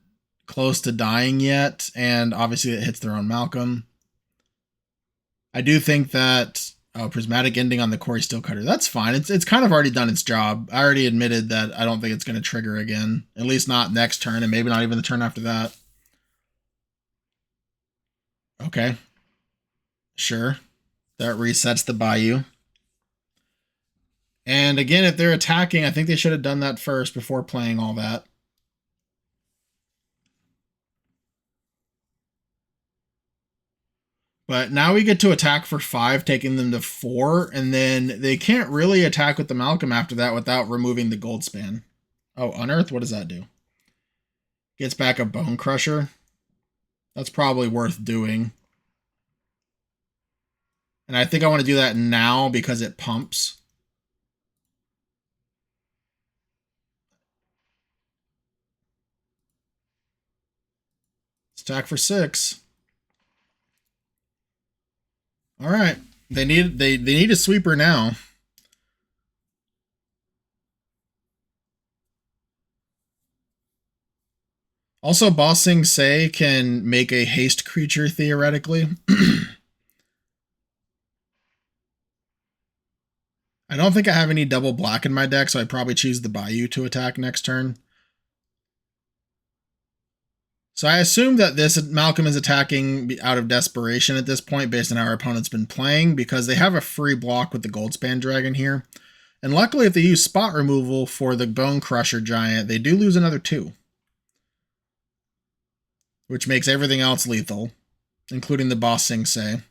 close to dying yet, and obviously it hits their own Malcolm. I do think that Prismatic Ending on the Corey Steelcutter, that's fine. It's kind of already done its job. I already admitted that I don't think it's going to trigger again, at least not next turn, and maybe not even the turn after that. Okay. Sure. That resets the Bayou. And again, if they're attacking, I think they should have done that first before playing all that. But now we get to attack for 5, taking them to 4, and then they can't really attack with the Malcolm after that without removing the Goldspan. Oh, Unearth? What does that do? Gets back a Bone Crusher. That's probably worth doing. And I think I want to do that now because it pumps. Let's attack for 6. All right. They need a sweeper now. Also, Ba Sing Se can make a haste creature theoretically. I don't think I have any double black in my deck, so I probably choose the Bayou to attack next turn. So I assume that this Malcolm is attacking out of desperation at this point based on how our opponent's been playing, because they have a free block with the Goldspan Dragon here. And luckily, if they use spot removal for the Bone Crusher Giant, they do lose another 2. Which makes everything else lethal, including the Ba Sing Se.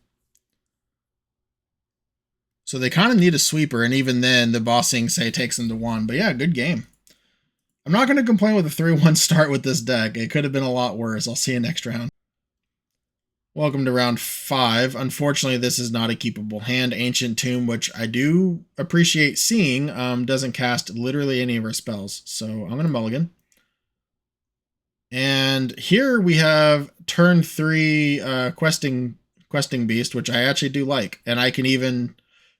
So they kind of need a sweeper, and even then, the Ba Sing Se takes them to 1. But yeah, good game. I'm not going to complain with a 3-1 start with this deck. It could have been a lot worse. I'll see you next round. Welcome to round 5. Unfortunately, this is not a keepable hand. Ancient Tomb, which I do appreciate seeing, doesn't cast literally any of our spells. So I'm going to mulligan. And here we have turn 3 questing beast, which I actually do like. And I can even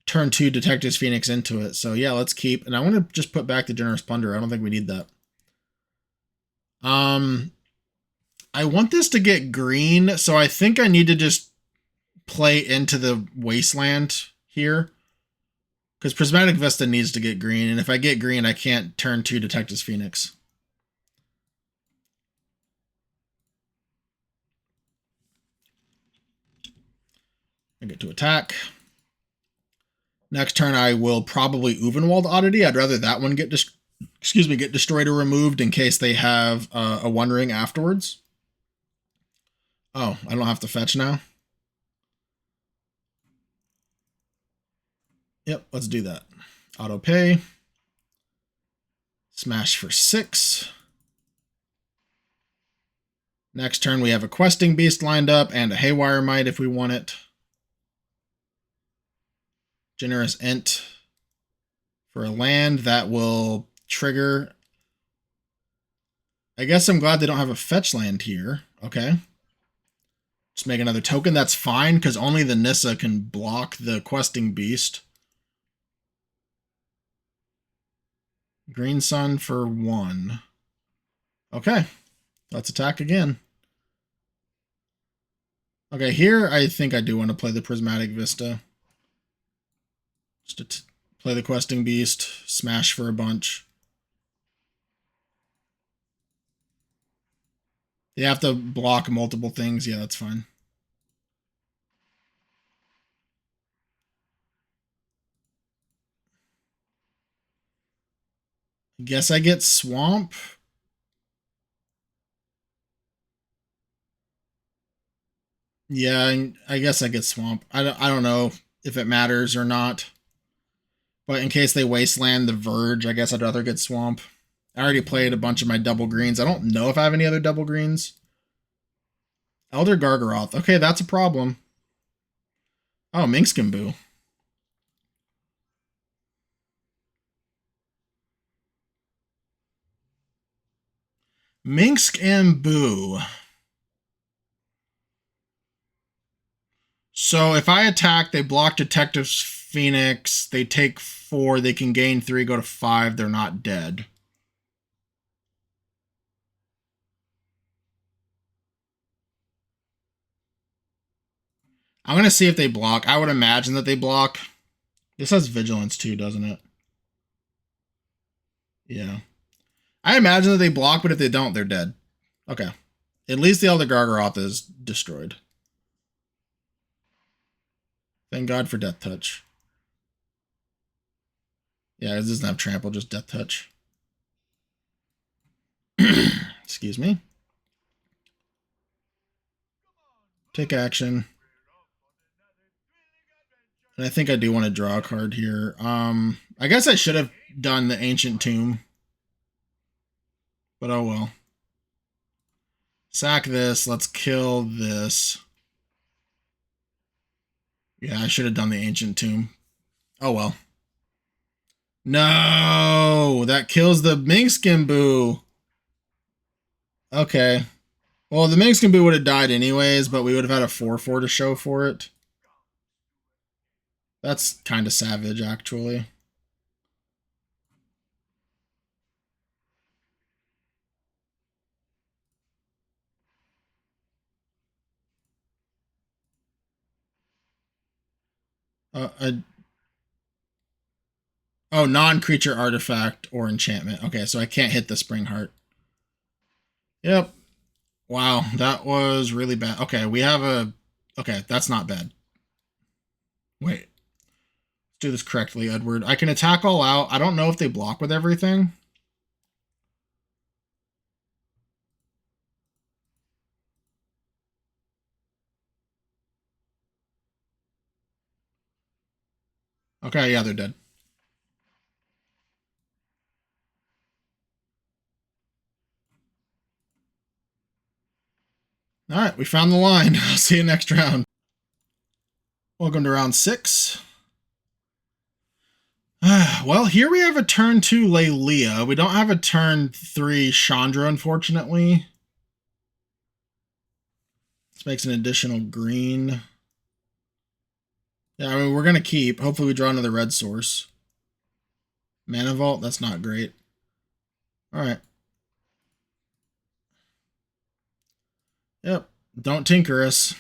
turn 2 Detective's Phoenix into it. So yeah, let's keep. And I want to just put back the Generous Plunder. I don't think we need that. I want this to get green, so I think I need to just play into the Wasteland here. Because Prismatic Vista needs to get green, and if I get green, I can't turn 2 Detective's Phoenix. I get to attack. Next turn, I will probably Uvenwald Oddity. I'd rather that one get destroyed or removed in case they have a One Ring afterwards. Oh, I don't have to fetch now? Yep, let's do that. Auto pay. Smash for 6. Next turn, we have a Questing Beast lined up and a Haywire Might if we want it. Generous Ent for a land that will trigger. I guess I'm glad they don't have a fetch land here. Okay. Just make another token. That's fine, because only the Nissa can block the Questing Beast. Green Sun for 1. Okay. Let's attack again. Okay, here I think I do want to play the Prismatic Vista. Just to play the Questing Beast, smash for a bunch. They have to block multiple things. Yeah, that's fine. Guess I get Swamp. Yeah, I guess I get Swamp. I don't know if it matters or not. But in case they Wasteland the Verge, I guess I'd rather get Swamp. I already played a bunch of my double greens. I don't know if I have any other double greens. Elder Gargaroth. Okay, that's a problem. Oh, Minskimbu. Minsk and Boo. So if I attack, they block Detective's Phoenix. They take 4. They can gain 3, go to 5. They're not dead. I'm going to see if they block. I would imagine that they block. This has Vigilance too, doesn't it? Yeah. I imagine that they block, but if they don't, they're dead. Okay. At least the Elder Gargaroth is destroyed. Thank God for Death Touch. Yeah, it doesn't have Trample, just Death Touch. Excuse me. Take action. And I think I do want to draw a card here. I guess I should have done the Ancient Tomb. But oh well. Sack this. Let's kill this. Yeah, I should have done the Ancient Tomb. Oh well. No! That kills the Minskimbu. Okay. Well, the Minskimbu would have died anyways, but we would have had a 4/4 to show for it. That's kind of savage, actually. Oh, non-creature artifact or enchantment. Okay, so I can't hit the Spring Heart. Yep. Wow, that was really bad. Okay, we have a... Okay, that's not bad. Wait. Let's do this correctly, Edward. I can attack all out. I don't know if they block with everything. Okay, yeah, they're dead. All right, we found the line. I'll see you next round. Welcome to round 6. Well, here we have a turn 2 Lelia. We don't have a turn 3 Chandra, unfortunately. This makes an additional green. Yeah, I mean, we're going to keep. Hopefully we draw another red source. Mana Vault, that's not great. All right. Yep. Don't tinker us.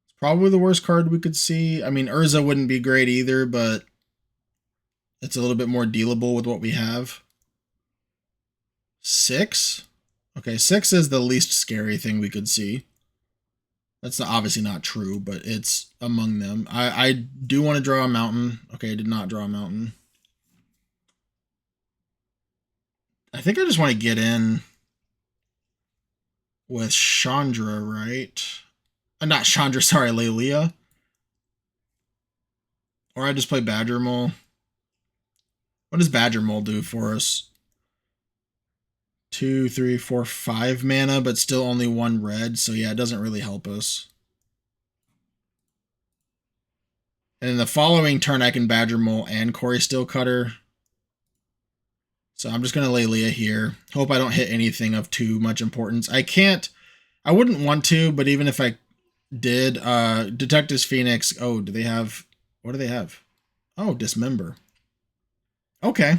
It's probably the worst card we could see. I mean, Urza wouldn't be great either, but it's a little bit more dealable with what we have. 6? Okay, 6 is the least scary thing we could see. That's obviously not true, but it's among them. I do want to draw a mountain. Okay, I did not draw a mountain. I think I just want to get in with Chandra, right? Not Chandra, sorry, Lelia. Or I just play Badger Mole. What does Badger Mole do for us? 2, 3, 4, 5 mana, but still only 1 red. So yeah, it doesn't really help us. And in the following turn, I can Badger Mole and Corey Steelcutter. So I'm just going to lay Leah here. Hope I don't hit anything of too much importance. I wouldn't want to, but even if I did, Detectives Phoenix. Oh, do they have, what do they have? Oh, Dismember. Okay.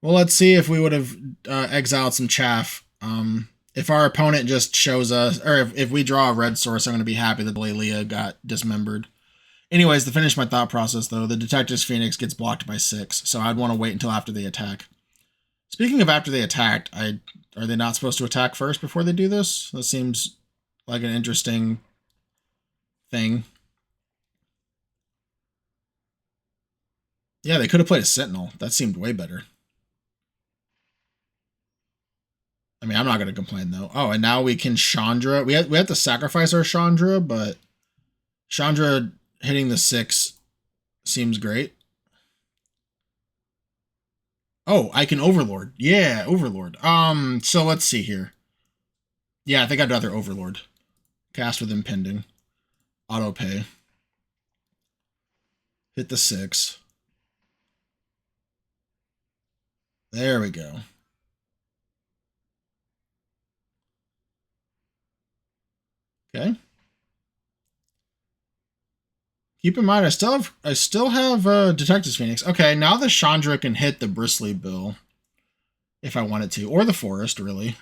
Well, let's see if we would have exiled some chaff. If our opponent just shows us, or if we draw a red source, I'm going to be happy that Lelia got dismembered. Anyways, to finish my thought process, though, the Detectives Phoenix gets blocked by 6, so I'd want to wait until after they attack. Speaking of after they attacked, are they not supposed to attack first before they do this? That seems like an interesting thing. Yeah, they could have played a Sentinel. That seemed way better. I mean, I'm not going to complain, though. Oh, and now we can Chandra. We have to sacrifice our Chandra, but Chandra hitting the 6 seems great. Oh, I can Overlord. Yeah, Overlord. So let's see here. Yeah, I think I'd rather Overlord. Cast with Impending. Auto pay. Hit the 6. There we go. Okay. Keep in mind, I still have Detectives Phoenix. Okay, now the Chandra can hit the Bristly Bill if I wanted to, or the Forest, really.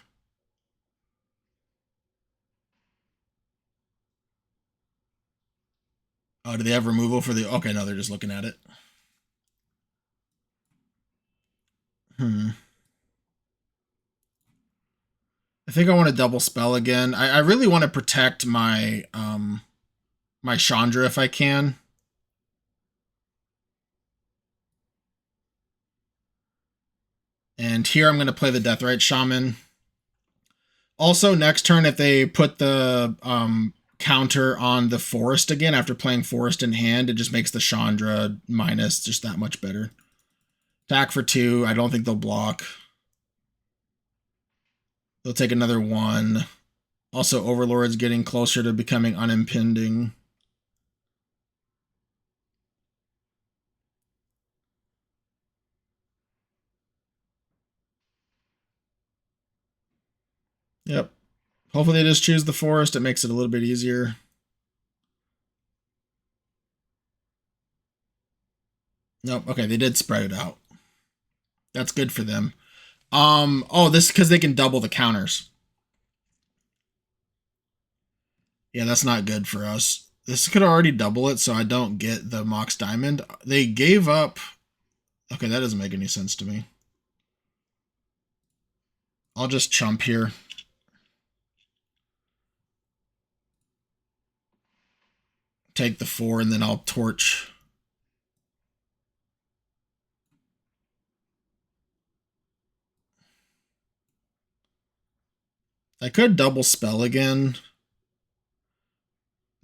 Oh, do they have removal for the? Okay, no, they're just looking at it. I think I want to double spell again. I really want to protect my my Chandra if I can. And here I'm going to play the Deathrite Shaman. Also, next turn, if they put the counter on the Forest again after playing Forest in hand, it just makes the Chandra minus just that much better. Attack for 2. I don't think they'll block. They'll take another 1. Also, Overlord's getting closer to becoming unimpending. Yep. Hopefully they just choose the Forest. It makes it a little bit easier. Nope. Okay, they did spread it out. That's good for them. Oh, this is because they can double the counters. Yeah, that's not good for us. This could already double it, so I don't get the Mox Diamond. They gave up... Okay, that doesn't make any sense to me. I'll just chump here. Take the 4, and then I'll torch. I could double spell again.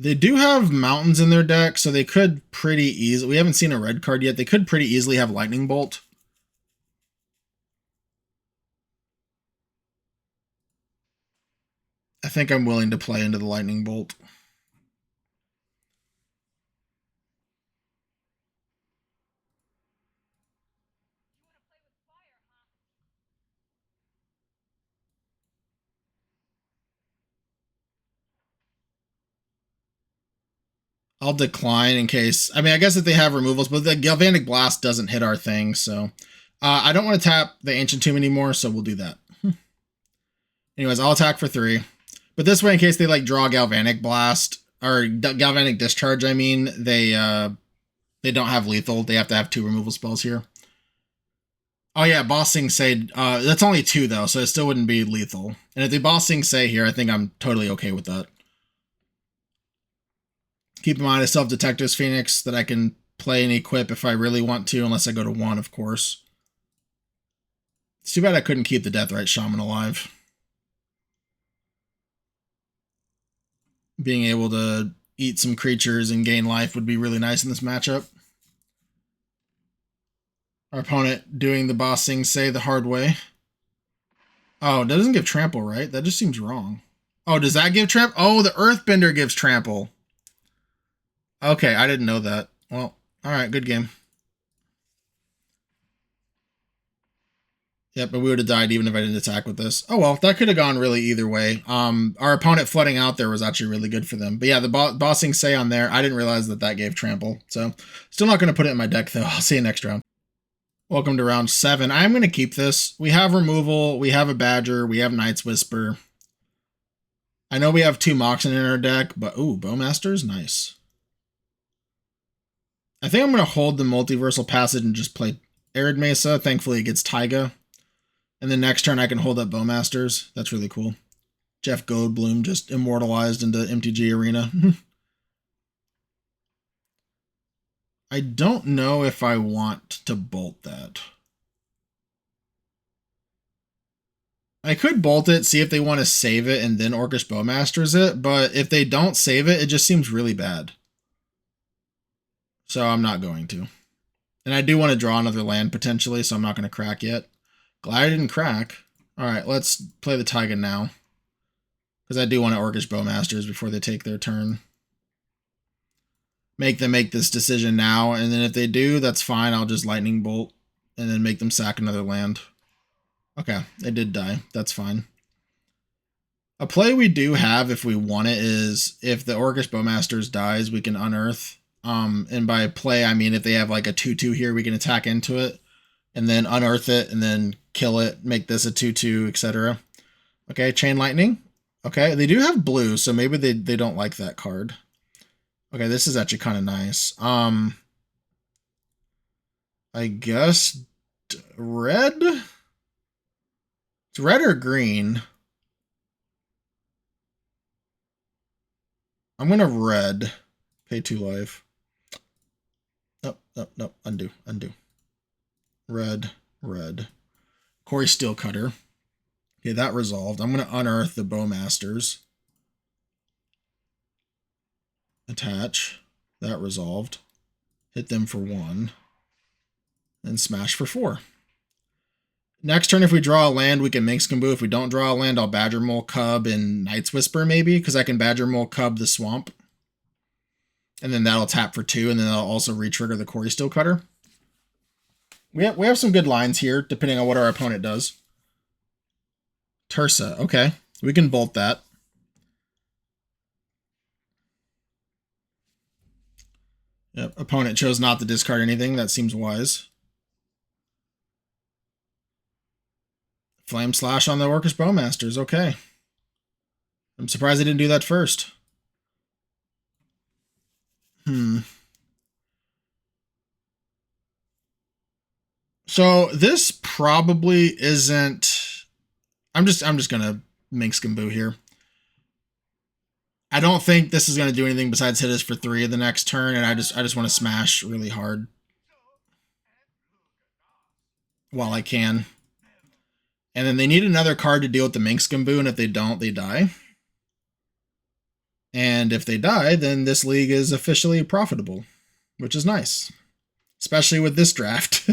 They do have mountains in their deck, so they could pretty easily... We haven't seen a red card yet. They could pretty easily have Lightning Bolt. I think I'm willing to play into the Lightning Bolt. I'll decline in case... I mean, I guess if they have removals, but the Galvanic Blast doesn't hit our thing, so... I don't want to tap the Ancient Tomb anymore, so we'll do that. Anyways, I'll attack for 3. But this way, in case they, like, draw Galvanic Blast, or Galvanic Discharge, I mean, they don't have lethal. They have to have 2 removal spells here. Oh yeah, Boss Sing Say, that's only 2 though, so it still wouldn't be lethal. And if they Boss Sing Say here, I think I'm totally okay with that. Keep in mind, I still have Detective's Phoenix that I can play and equip if I really want to, unless I go to 1, of course. It's too bad I couldn't keep the Deathrite Shaman alive. Being able to eat some creatures and gain life would be really nice in this matchup. Our opponent doing the Boss Sing Say the hard way. Oh, that doesn't give trample, right? That just seems wrong. Oh, does that give trample? Oh, the Earthbender gives trample. Okay, I didn't know that. Well, alright, good game. Yep, but we would have died even if I didn't attack with this. Oh well, that could have gone really either way. Our opponent flooding out there was actually really good for them. But yeah, the Boss Sing Say on there, I didn't realize that that gave trample. So, still not going to put it in my deck though. I'll see you next round. Welcome to round 7. I'm going to keep this. We have removal, we have a Badger, we have Night's Whisper. I know we have 2 Moxen in our deck, but ooh, Bowmaster's nice. I think I'm going to hold the Multiversal Passage and just play Arid Mesa. Thankfully, it gets Taiga. And then next turn, I can hold up Bowmasters. That's really cool. Jeff Goldblum just immortalized into MTG Arena. I don't know if I want to bolt that. I could bolt it, see if they want to save it, and then Orcish Bowmasters it. But if they don't save it, it just seems really bad. So I'm not going to. And I do want to draw another land potentially, so I'm not going to crack yet. Glad I didn't crack. Alright, let's play the Taiga now. Because I do want to Orcish Bowmasters before they take their turn. Make them make this decision now, and then if they do, that's fine. I'll just Lightning Bolt, and then make them sack another land. Okay, they did die. That's fine. A play we do have, if we want it, is if the Orcish Bowmasters dies, we can unearth. And by play, I mean if they have like a 2/2 here, we can attack into it, and then unearth it, and then kill it, make this a 2/2, etc. Okay, Chain Lightning. Okay, they do have blue, so maybe they don't like that card. Okay, this is actually kind of nice. I guess red? It's red or green? I'm going to red. Pay 2 life. No, undo. Red. Corey Steelcutter. Okay, that resolved. I'm going to unearth the Bowmasters. Attach. That resolved. Hit them for 1. And smash for 4. Next turn, if we draw a land, we can Minxcamboo. If we don't draw a land, I'll Badger Mole Cub and Night's Whisper maybe, because I can Badger Mole Cub the Swamp. And then that'll tap for 2, and then I'll also re-trigger the Corey Steelcutter. We have some good lines here, depending on what our opponent does. Tursa, okay. We can bolt that. Yep, opponent chose not to discard anything. That seems wise. Flame Slash on the Orcish Bowmasters, okay. I'm surprised they didn't do that first. So this probably isn't. I'm just gonna Minx and Boo here. I don't think this is gonna do anything besides hit us for 3 the next turn, and I just want to smash really hard while I can. And then they need another card to deal with the Minx and Boo, and if they don't, they die. And if they die, then this league is officially profitable, which is nice, especially with this draft.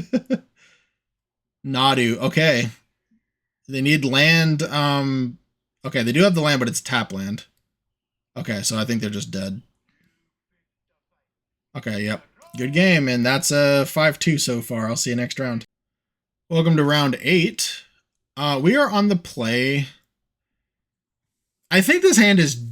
Nadu, okay. They need land. Okay, they do have the land, but it's tap land. Okay, so I think they're just dead. Okay, yep. Good game, and that's a 5-2 so far. I'll see you next round. Welcome to round 8. We are on the play. I think this hand is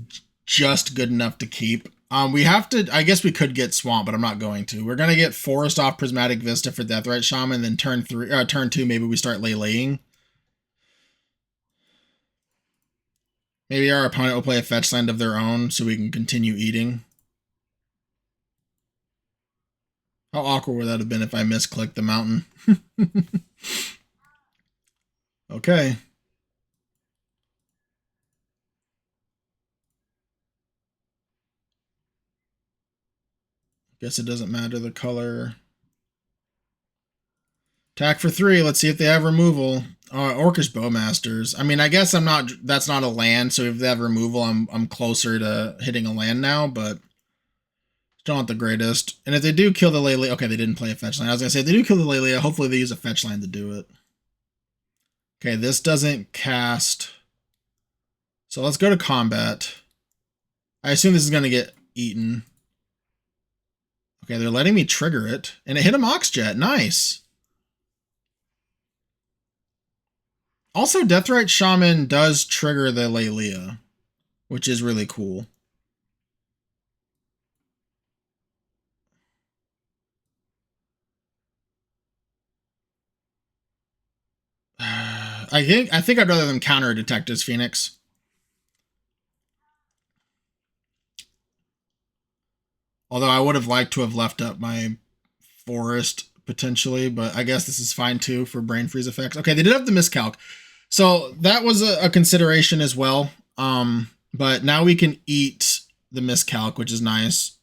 just good enough to keep. We have to, I guess we could get Swamp, but I'm not going to. We're going to get Forest off Prismatic Vista for Deathrite Shaman, then turn 2, maybe we start Leylaying. Maybe our opponent will play a fetch land of their own so we can continue eating. How awkward would that have been if I misclicked the mountain? Okay. Guess it doesn't matter the color. Attack for 3. Let's see if they have removal. Orcish Bowmasters. I mean, I guess I'm not. That's not a land. So if they have removal, I'm closer to hitting a land now. But still not the greatest. And if they do kill the Leylia, okay, they didn't play a fetch land. I was gonna say if they do kill the Leylia, hopefully they use a fetch land to do it. Okay, this doesn't cast. So let's go to combat. I assume this is gonna get eaten. Okay, they're letting me trigger it, and it hit a Moxjet. Nice. Also, Deathrite Shaman does trigger the Leylia, which is really cool. I think I'd rather them counter a Detective's Phoenix. Although I would have liked to have left up my Forest potentially, but I guess this is fine too for Brain Freeze effects. Okay, they did have the miscalc. So that was a consideration as well. But now we can eat the miscalc, which is nice.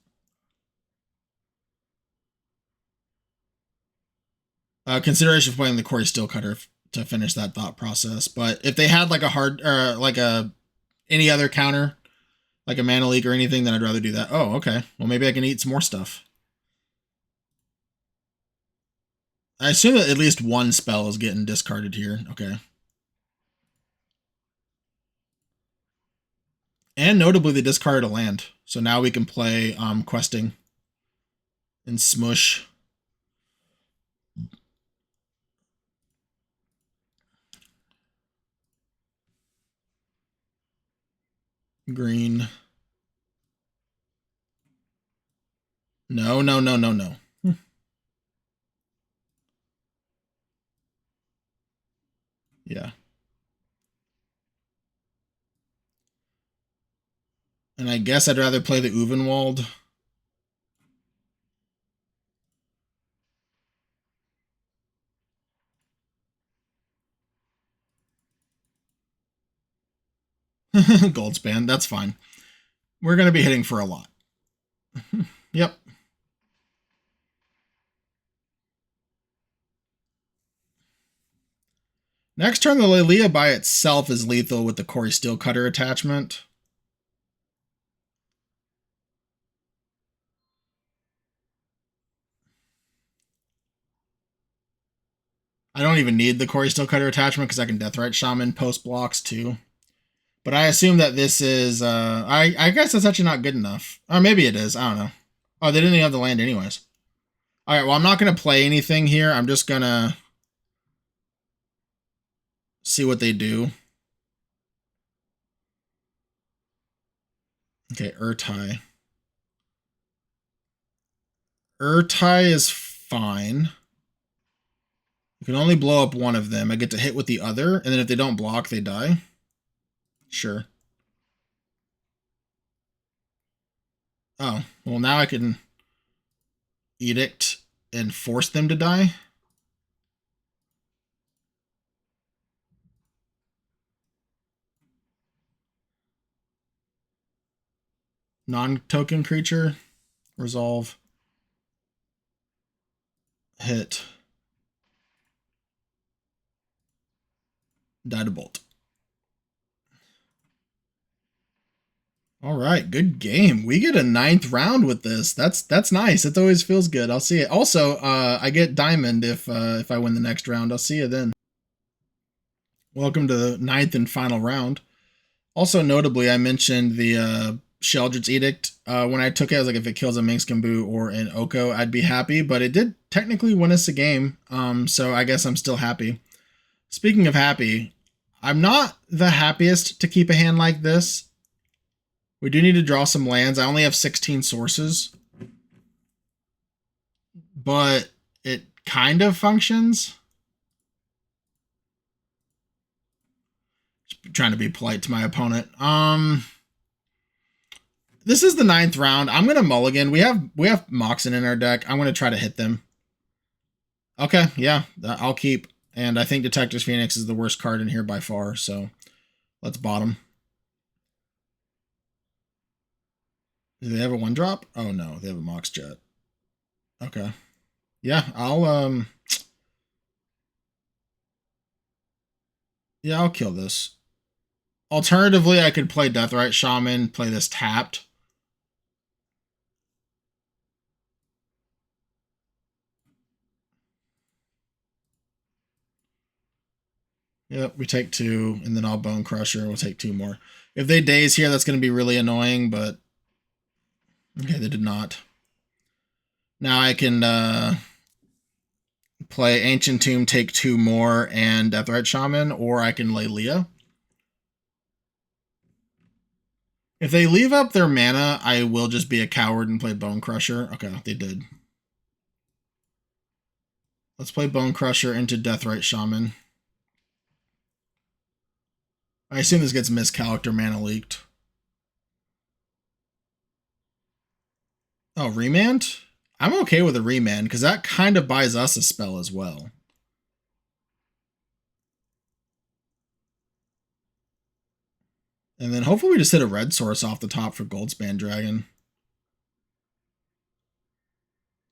Consideration for playing the Quarry Steelcutter to finish that thought process. But if they had like a hard, like any other counter, like a Mana Leak or anything, then I'd rather do that. Oh, okay. Well, maybe I can eat some more stuff. I assume that at least one spell is getting discarded here. Okay. And notably, they discarded a land. So now we can play questing and smush. Green. No, no, no, no, no. Yeah. And I guess I'd rather play the Uvenwald. Goldspan, that's fine. We're going to be hitting for a lot. Yep. Next turn, the Leylia by itself is lethal with the Quarry Steelcutter attachment. I don't even need the Quarry Steelcutter attachment because I can Deathrite Shaman post blocks too. But I assume that this is, I guess that's actually not good enough. Or maybe it is, I don't know. Oh, they didn't even have the land anyways. Alright, well, I'm not going to play anything here. I'm just going to see what they do. Okay, Urtai. Urtai is fine. You can only blow up one of them. I get to hit with the other, and then if they don't block, they die. Sure. Oh, well, now I can... Edict and force them to die. Non-token creature. Resolve. Hit. Die to bolt. All right, good game. We get a 9th round with this. That's nice. It always feels good. I'll see it. Also, I get diamond if I win the next round. I'll see you then. Welcome to the 9th and final round. Also, notably, I mentioned the Sheldred's Edict. When I took it, I was like, if it kills a Minxkambu or an Oko, I'd be happy. But it did technically win us a game, so I guess I'm still happy. Speaking of happy, I'm not the happiest to keep a hand like this. We do need to draw some lands. I only have 16 sources. But it kind of functions. Just trying to be polite to my opponent. This is the 9th round. I'm going to mulligan. We have Moxen in our deck. I'm going to try to hit them. Okay, yeah, I'll keep. And I think Detector's Phoenix is the worst card in here by far, so let's bottom. Do they have a 1-drop? Oh no, they have a Mox Jet. Okay. Yeah, I'll kill this. Alternatively, I could play Deathrite Shaman, play this tapped. Yep, we take 2, and then I'll Bone Crusher, we'll take 2 more. If they daze here, that's going to be really annoying, but... Okay, they did not. Now I can play Ancient Tomb, take 2 more, and Deathrite Shaman, or I can lay Leah. If they leave up their mana, I will just be a coward and play Bone Crusher. Okay, they did. Let's play Bone Crusher into Deathrite Shaman. I assume this gets miscalced or mana leaked. Oh, remand? I'm okay with a remand, because that kind of buys us a spell as well. And then hopefully we just hit a red source off the top for Goldspan Dragon.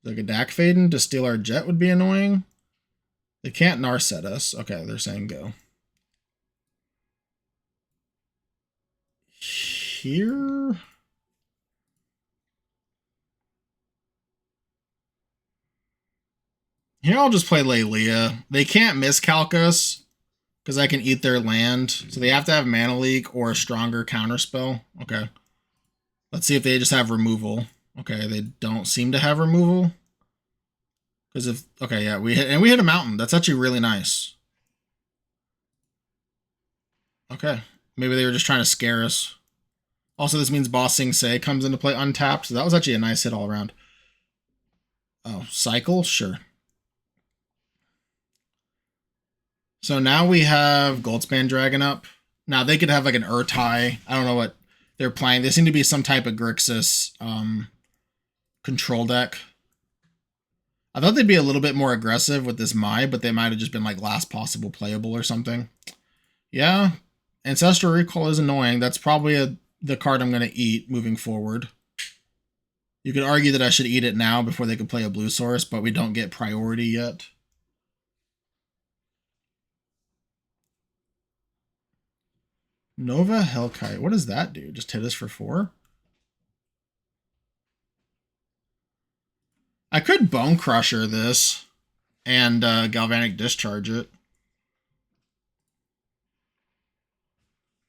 Like a Dak Faden to steal our jet would be annoying. They can't Narset us. Okay, they're saying go. Here... Here I'll just play Leia. They can't miscalc us because I can eat their land. So they have to have Mana Leak or a stronger counterspell. Okay. Let's see if they just have removal. Okay, they don't seem to have removal. Because if... Okay, yeah, we hit a mountain. That's actually really nice. Okay. Maybe they were just trying to scare us. Also, this means Boss Sing Se comes into play untapped. So that was actually a nice hit all around. Oh, cycle? Sure. So now we have Goldspan Dragon up. Now they could have like an Urtai. I don't know what they're playing. They seem to be some type of Grixis control deck. I thought they'd be a little bit more aggressive with this Mai, but they might have just been like last possible playable or something. Yeah, Ancestral Recall is annoying. That's probably the card I'm going to eat moving forward. You could argue that I should eat it now before they could play a blue source, but we don't get priority yet. Nova Hellkite. What does that do? Just hit us for 4? I could Bone Crusher this and Galvanic Discharge it.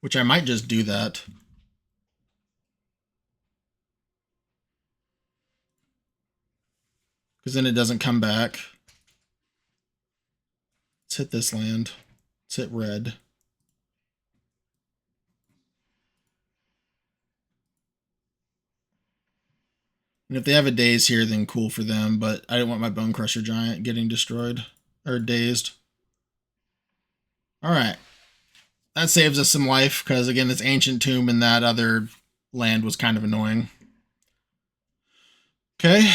Which I might just do that. Because then it doesn't come back. Let's hit this land. Let's hit red. And if they have a daze here, then cool for them. But I didn't want my Bone Crusher Giant getting destroyed. Or dazed. Alright. That saves us some life. Because again, this Ancient Tomb and that other land was kind of annoying. Okay.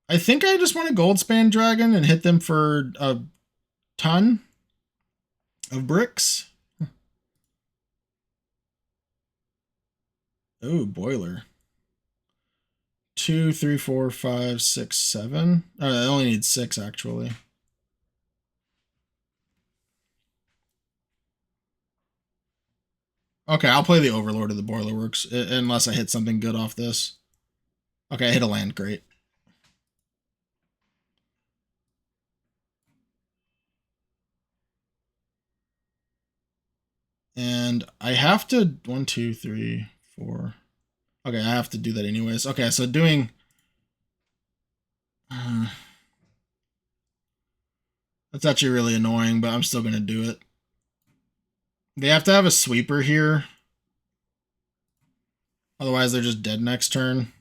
I think I just want a gold span dragon and hit them for a ton of bricks. Oh, boiler. 2, 3, 4, 5, 6, 7. I only need 6 actually. Okay, I'll play the Overlord of the Boiler Works unless I hit something good off this. Okay, I hit a land, great. And I have to 1, 2, 3, 4. Okay, I have to do that anyways. Okay, so doing that's actually really annoying, but I'm still gonna do it. They have to have a sweeper here. Otherwise, they're just dead next turn.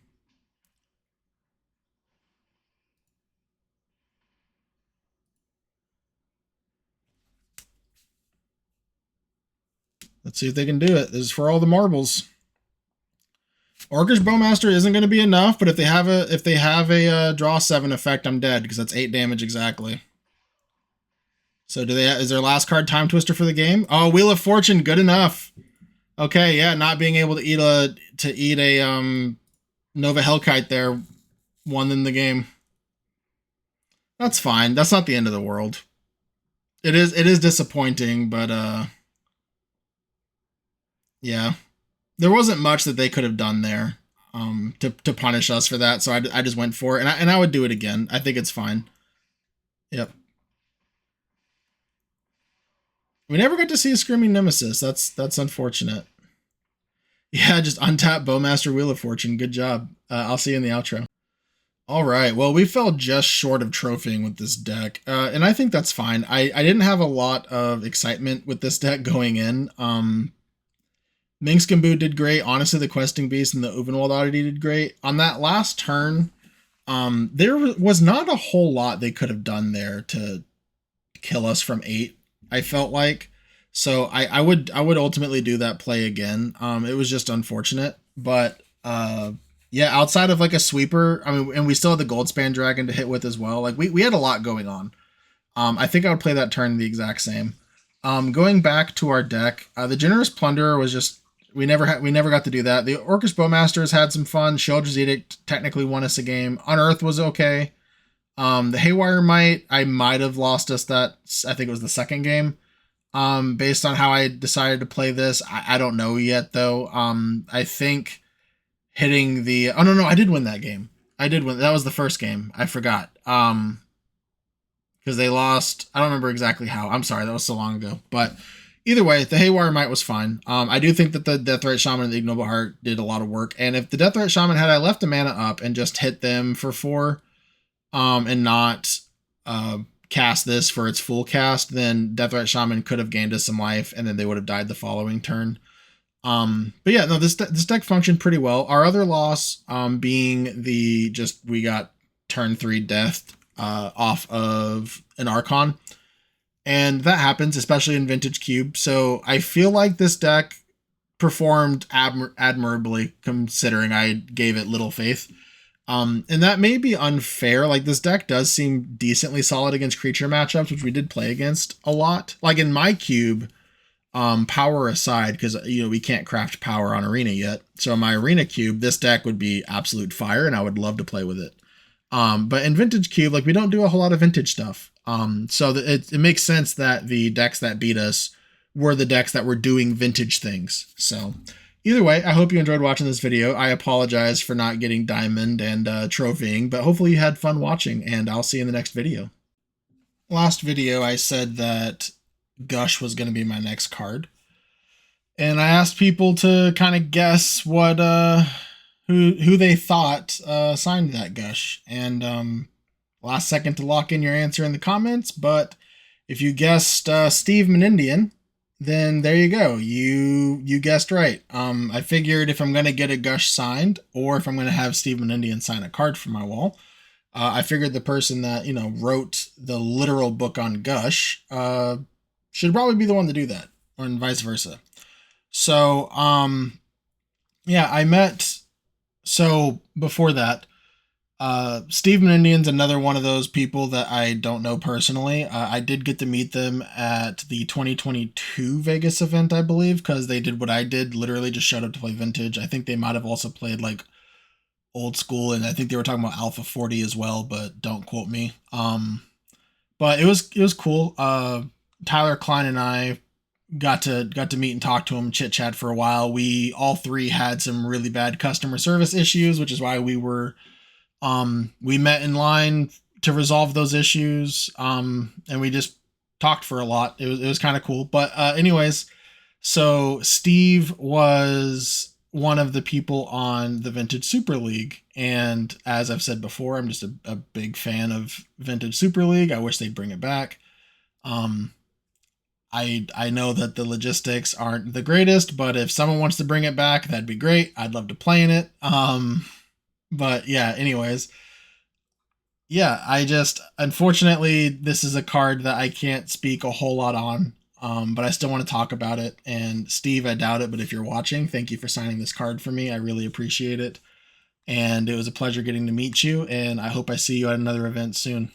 Let's see if they can do it. This is for all the marbles. Orcish Bowmaster isn't going to be enough, but if they have a draw 7 effect, I'm dead because that's 8 damage exactly. So is their last card Time Twister for the game? Oh, Wheel of Fortune, good enough. Okay, yeah, not being able to eat a Nova Hellkite there won them the game. That's fine. That's not the end of the world. It is disappointing, but yeah. There wasn't much that they could have done there to punish us for that, so I just went for it, and I would do it again. I think it's fine. Yep. We never got to see a Screaming Nemesis. That's unfortunate. Yeah, just untap Bowmaster Wheel of Fortune. Good job. I'll see you in the outro. All right. Well, we fell just short of trophying with this deck, and I think that's fine. I didn't have a lot of excitement with this deck going in. Minskamboo did great. Honestly, the Questing Beast and the Uvenwald Oddity did great. On that last turn, there was not a whole lot they could have done there to kill us from 8, I felt like. So I would ultimately do that play again. It was just unfortunate. But yeah, outside of like a sweeper, I mean, and we still had the Goldspan Dragon to hit with as well. Like we had a lot going on. I think I would play that turn the exact same. Going back to our deck, the Generous Plunderer was just we never got to do that. The Orcish Bowmasters had some fun. Sheoldred's Edict technically won us a game. Unearth was okay. The Haywire Might, I might have lost us that. I think it was the second game. Based on how I decided to play this, I don't know yet though. I think hitting the no, I did win that game. I did win. That was the first game. I forgot. Because they lost. I don't remember exactly how. I'm sorry, that was so long ago. But either way, the Haywire Might was fine. I do think that the Deathrite Shaman and the Ignoble Heart did a lot of work. And if the Deathrite Shaman had I left the mana up and just hit them for 4, and not cast this for its full cast, then Deathrite Shaman could have gained us some life, and then they would have died the following turn. But yeah, no, this deck functioned pretty well. Our other loss being we got turn 3 death off of an Archon. And that happens, especially in Vintage Cube. So I feel like this deck performed admirably, considering I gave it little faith. And that may be unfair. Like, this deck does seem decently solid against creature matchups, which we did play against a lot. Like in my cube, power aside, because we can't craft power on Arena yet. So in my Arena cube, this deck would be absolute fire, and I would love to play with it. But in Vintage Cube, like, we don't do a whole lot of vintage stuff. So it makes sense that the decks that beat us were the decks that were doing vintage things. So either way, I hope you enjoyed watching this video. I apologize for not getting diamond and trophying, but hopefully you had fun watching, and I'll see you in the next video. Last video, I said that Gush was going to be my next card, and I asked people to kind of guess what who they thought signed that Gush, and last second to lock in your answer in the comments. But if you guessed Steve Menindian, then there you go. You guessed right. I figured if I'm going to get a Gush signed, or if I'm going to have Steve Menindian sign a card for my wall, I figured the person that, wrote the literal book on Gush should probably be the one to do that, or vice versa. So, yeah, I met... So, before that, Steve Meninian's another one of those people that I don't know personally. I did get to meet them at the 2022 Vegas event, I believe, because they did what I did, literally just showed up to play Vintage. I think they might have also played like old school, and I think they were talking about Alpha 40 as well, but don't quote me. But it was cool. Tyler Klein and I got to meet and talk to him, chit chat for a while. We all three had some really bad customer service issues, which is why we met in line to resolve those issues. And we just talked for a lot. It was kind of cool. But anyways, so Steve was one of the people on the Vintage Super League, and as I've said before, I'm just a big fan of Vintage Super League. I wish they'd bring it back. Um, I know that the logistics aren't the greatest, but if someone wants to bring it back, that'd be great. I'd love to play in it. But yeah, anyways, yeah, I just unfortunately this is a card that I can't speak a whole lot on. But I still want to talk about it. And Steve, I doubt it, but if you're watching, thank you for signing this card for me. I really appreciate it. And it was a pleasure getting to meet you. And I hope I see you at another event soon.